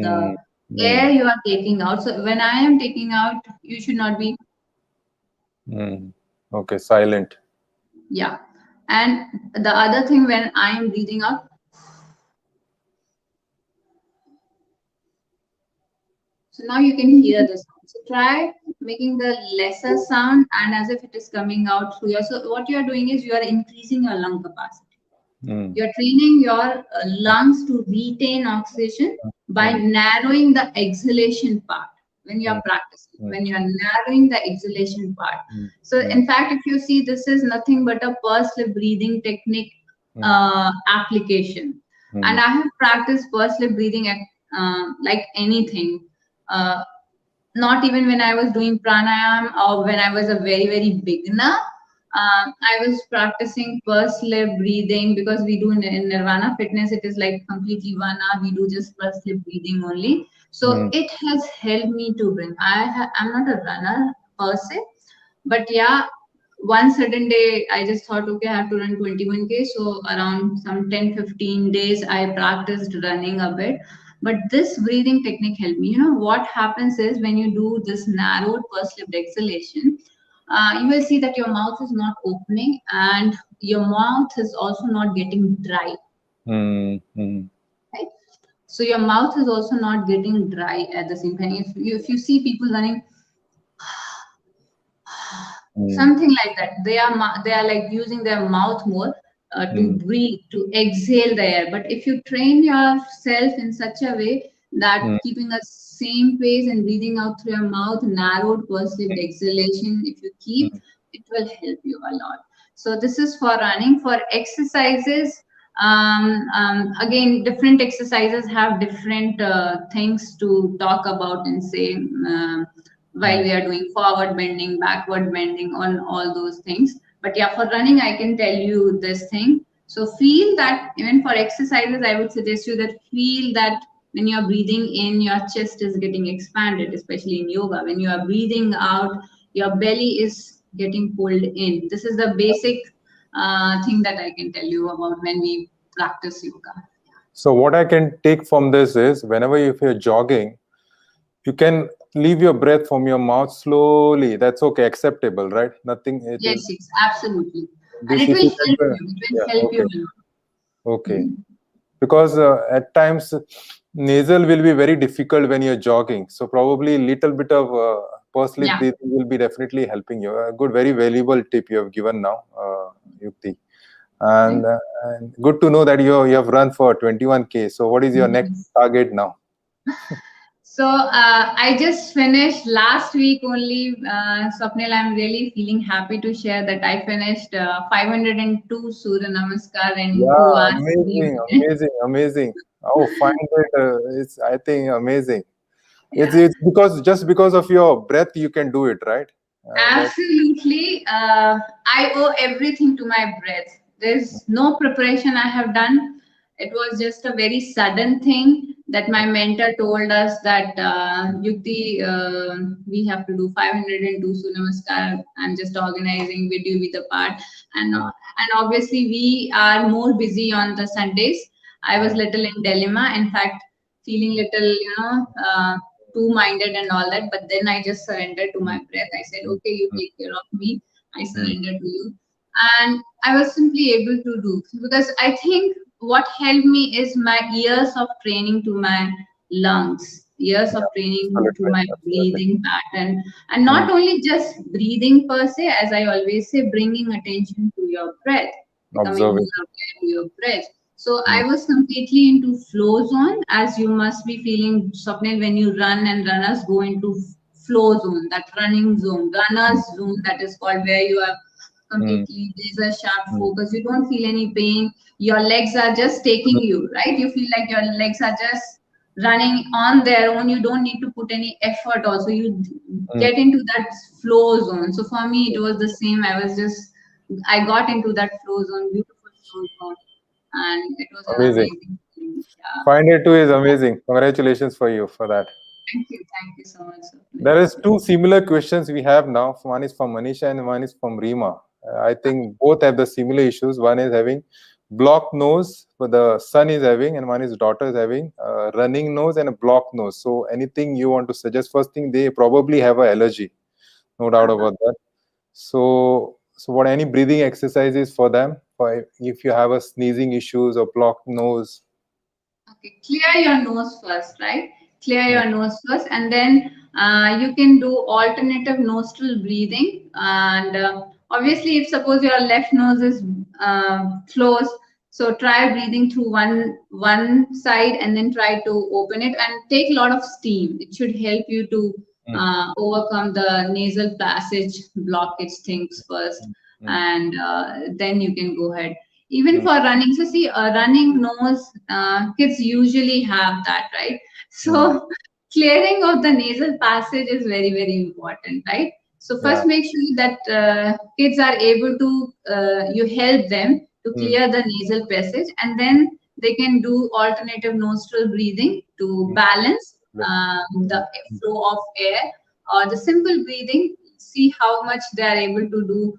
The Mm. air Mm. you are taking out. So when I am taking out, you should not be, Mm. Okay. Silent. yeah. And the other thing, when I am breathing out, so now you can hear the sound. So try making the lesser sound and as if it is coming out through your. So what you are doing is you are increasing your lung capacity. Mm. You're training your lungs to retain oxygen by Mm. narrowing the exhalation part when Mm. you're practicing, Mm. when you're narrowing the exhalation part. Mm. So, Mm. in fact, if you see, this is nothing but a pursed lip breathing technique Mm. application. And Mm. I have practiced pursed lip breathing like anything. Uh, Not even when I was doing pranayama or when I was a very, very beginner. I was practicing pursed lip breathing because we do in Nirvana Fitness, it is like completely 1 hour. We do just pursed lip breathing only. So Mm. it has helped me to bring. I'm not a runner per se, but yeah, one certain day I just thought, okay, I have to run 21K. So around some 10-15 days, I practiced running a bit. But this breathing technique helped me. You know what happens is when you do this narrowed pursed lip exhalation, you will see that your mouth is not opening and your mouth is also not getting dry, Mm. Mm. right? So your mouth is also not getting dry at the same time. If you see people running Mm. something like that, they are like using their mouth more to Mm. breathe, to exhale the air. But if you train yourself in such a way that Mm. keeping the same pace and breathing out through your mouth, narrowed perceived exhalation, if you keep, Mm. it will help you a lot. So this is for running. For exercises, again, different exercises have different things to talk about and say. While Mm. we are doing forward bending, backward bending, on all those things. But yeah, for running, I can tell you this thing. So feel that even for exercises, I would suggest you that feel that when you're breathing in, your chest is getting expanded, especially in yoga. When you are breathing out, your belly is getting pulled in. This is the basic thing that I can tell you about when we practice yoga. So what I can take from this is whenever if you're jogging, you can leave your breath from your mouth slowly. That's okay, acceptable, right? Nothing. It Yes, is yes, absolutely. And this. it If will you help can, you. It yeah, will help you okay, a lot. okay. Mhm. Because at times nasal will be very difficult when you're jogging. So probably little bit of pursed lip Yeah. breathing will be definitely helping you. A good, very valuable tip you have given now, Yukti. Right. And good to know that you have run for 21K. So what is your next Yes. target now? So I just finished last week only, Swapnil. I'm really feeling happy to share that I finished 502 Surya Namaskar in Yeah, 2 hours, 3 amazing, minutes. amazing, amazing. Oh, find it. It's, I think, amazing. It's because just because of your breath you can do it, right? That. Absolutely. I owe everything to my breath. There's no preparation I have done. It was just a very sudden thing that my mentor told us that Yukti, we have to do 502 Surya Namaskar. I'm just organizing with you with the part, Mm, and obviously we are more busy on the Sundays. I was mm, little in dilemma. In fact, feeling little, two-minded and all that. But then I just surrendered to my mm, breath. I said, mm, okay, you mm, take care of me. I mm, surrender to you. And I was simply able to do, because I think what helped me is my years of training to my lungs, years of training to Absolutely. my Absolutely. breathing pattern, and Mm, not only just breathing per se, as I always say, bringing attention to your breath, becoming observing. more aware to your breath. So Mm, I was completely into flow zone, as you must be feeling, Swapnil, when you run and runners go into flow zone, that running zone, mm, runners zone, that is called, where you are mm, completely laser sharp mm, focus. You don't feel any pain. Your legs are just taking you, right? You feel like your legs are just running on their own. You don't need to put any effort. Also, you mm, get into that flow zone. So for me, it was the same. I got into that flow zone, beautiful flow zone, and it was an amazing. amazing feeling. Yeah. 502 is amazing. Congratulations for you for that. Thank you so much, Swapnil. There is two similar questions we have now. One is from Manisha and one is from Rima. I think both have the similar issues. One is having blocked nose, but the son is having, and one is daughter is having running nose and a blocked nose. So anything you want to suggest? First thing, they probably have an allergy, no doubt Uh-huh. about that. So what any breathing exercises for them? For if you have a sneezing issues or blocked nose. Okay, clear your nose first, right? Clear Mm, your nose first, and then you can do alternative nostril breathing. And obviously, if suppose your left nose is closed, so try breathing through one side and then try to open it and take a lot of steam. It should help you to mm, overcome the nasal passage blockage things first, mm, mm, and then you can go ahead even mm, for running. So see, a running nose, kids usually have that, right? mm. So clearing of the nasal passage is very, very important, right? So Yeah. first make sure that kids are able to, you help them to Mm, clear the nasal passage, and then they can do alternative nostril breathing to mm, balance yeah. the flow of air, or the simple breathing. See how much they are able to do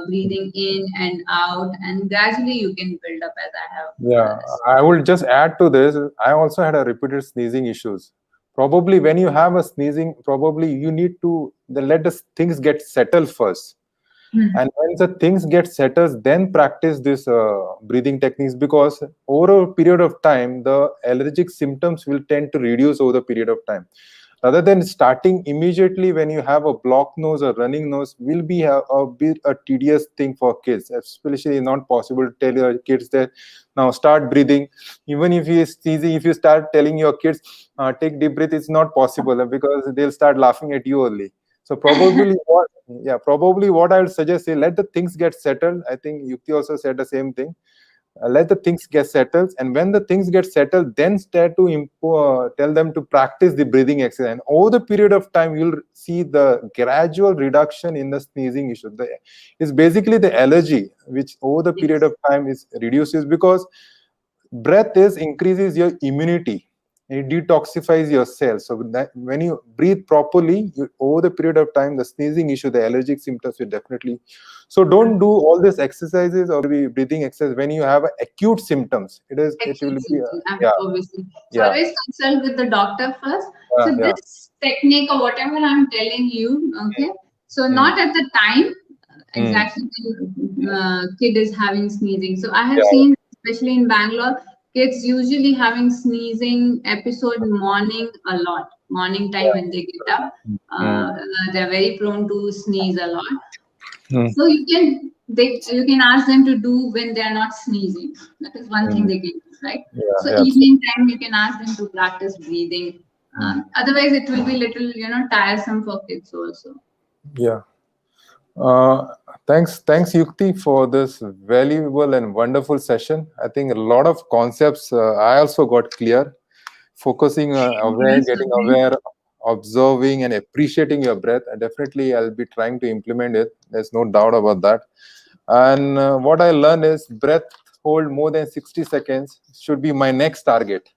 breathing in and out, and gradually you can build up, as I have Yeah, I will just add to this. I also had a repeated sneezing issues. Probably when you have a sneezing, probably you need to let the things get settled first. Hmm. And when the things get settled, then practice this breathing techniques, because over a period of time, the allergic symptoms will tend to reduce over the period of time. Rather than starting immediately when you have a blocked nose or running nose, will be a bit a tedious thing for kids. Especially not possible to tell your kids that now start breathing. Even if you sneezing, if you start telling your kids take deep breath, it's not possible because they'll start laughing at you only. So probably what I would suggest is let the things get settled. I think Yukti also said the same thing. Let the things get settled, and when the things get settled, then start to tell them to practice the breathing exercise. And over the period of time, you'll see the gradual reduction in the sneezing issue. It's basically the allergy which over the period Yes. of time is reduces, because breath is increases your immunity. It detoxifies your cells. So that when you breathe properly, over the period of time, the sneezing issue, the allergic symptoms will definitely. So don't do all these exercises or the breathing exercise when you have acute symptoms. It will Acute be symptom, yeah, obviously. So yeah, always consult with the doctor first. So yeah. this technique or whatever I'm telling you, okay. So Mm, not at the time mm, exactly when kid is having sneezing. So I have yeah, seen, especially in Bangalore, kids usually having sneezing episode morning a lot. Morning time when they get up, mm, they're very prone to sneeze a lot. mm, So you can ask them to do when they are not sneezing. That is one thing mm, they can do, right? yeah, So yeah, evening time you can ask them to practice breathing. mm, Otherwise, it will be little tiresome for kids also. yeah. Uh, thanks, Yukti, for this valuable and wonderful session. I think a lot of concepts I also got clear. Focusing aware, Yes, getting okay. aware, observing, and appreciating your breath. And definitely, I'll be trying to implement it. There's no doubt about that. And what I learned is breath hold more than 60 seconds should be my next target.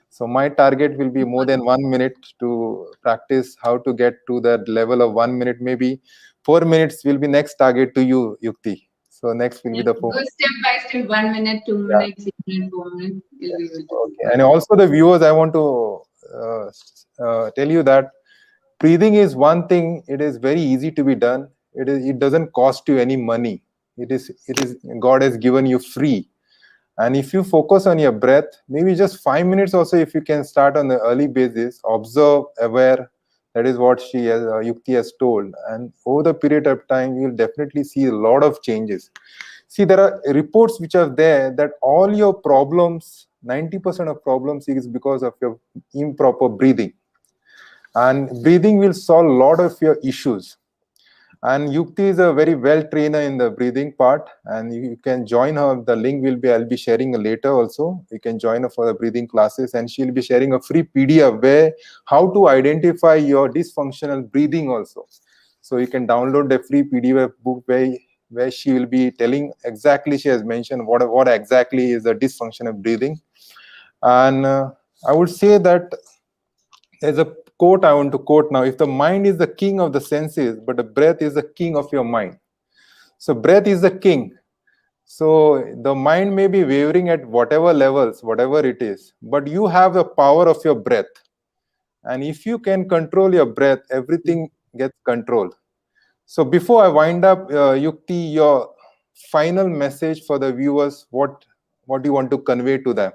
So my target will be more than 1 minute to practice how to get to that level of 1 minute. Maybe 4 minutes will be next target to you, Yukti. So next will be Yes, the go 4 minutes. step by step, 1 minute, two Yeah. minutes, 3 minutes, 4 minutes, you'll be able to do Okay. that. And also the viewers, I want to tell you that breathing is one thing. It is very easy to be done. It doesn't cost you any money. It is God has given you free. And if you focus on your breath, maybe just 5 minutes also, if you can start on the early basis, observe, aware, that is what she has, Yukti has told. And over the period of time, you will definitely see a lot of changes. See, there are reports which are there that all your problems, 90% of problems is because of your improper breathing. And breathing will solve a lot of your issues. And Yukti is a very well trainer in the breathing part, and you can join her. The link will be, I'll be sharing later also. You can join her for the breathing classes, and she'll be sharing a free PDF where how to identify your dysfunctional breathing also. So you can download the free PDF book where she will be telling exactly, she has mentioned what exactly is the dysfunctional breathing. And I would say that there's a quote I want to quote now. If the mind is the king of the senses, but the breath is the king of your mind. So breath is the king. So the mind may be wavering at whatever levels, whatever it is, but you have the power of your breath. And if you can control your breath, everything gets controlled. So before I wind up, Yukti, your final message for the viewers, what do you want to convey to them?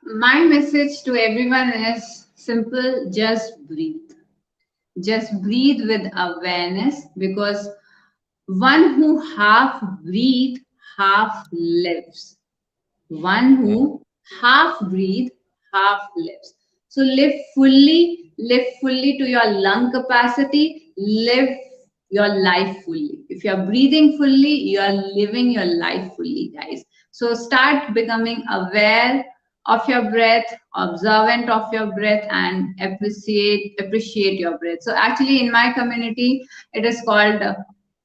My message to everyone is simple: just breathe. Just breathe with awareness, because one who half breathe, half lives. One who half breathe, half lives. So live fully to your lung capacity, live your life fully. If you're breathing fully, you are living your life fully, guys. So start becoming aware of your breath, observant of your breath, and appreciate your breath. So actually in my community, it is called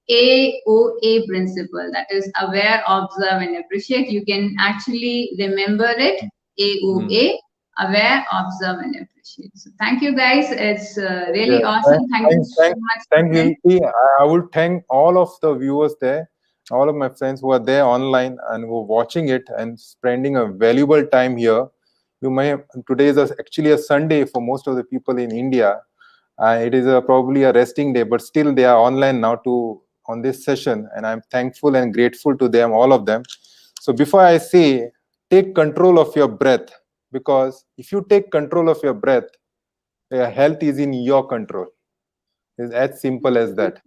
AOA principle, that is aware, observe, and appreciate. You can actually remember it: AOA, aware, observe, and appreciate. So thank you, guys. It's Yeah, really awesome. Thank you so much. thank Pranay. you. See, I would thank all of the viewers there, all of my friends who are there online and who are watching it and spending a valuable time here. You may today is actually a Sunday for most of the people in India. It is probably a resting day, but still they are online now to on this session, and I'm thankful and grateful to them, all of them. So before I say, take control of your breath, because if you take control of your breath, your health is in your control. It's as simple as that.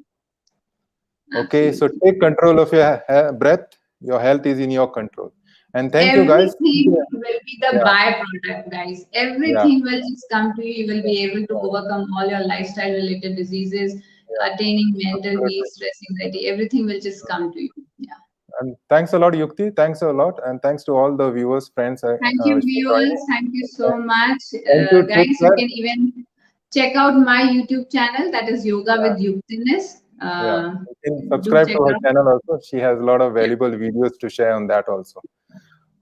Okay, so Absolutely. take control of your breath. Your health is in your control. And thank you, guys. Everything will be the Yeah, byproduct, guys. yeah, Everything will just come to you. You will be able to yeah, overcome all your lifestyle related diseases, yeah. attaining mental Absolutely. peace, stress, anxiety. Everything will just come to you. Yeah. And thanks a lot, Yukti. Thanks a lot, and thanks to all the viewers, friends, Thank you, for joining. viewers. Thank you so much. Thank you. Take Guys, you care. can even check out my YouTube channel, that is Yoga Yeah, with Yuktiness. yeah. You can Do subscribe check to her out. channel also. She has a lot of Yeah. valuable videos to share on that also.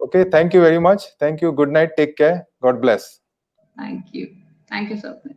Okay, thank you very much. Thank you. Good night. Take care. God bless. Thank you. Thank you so much.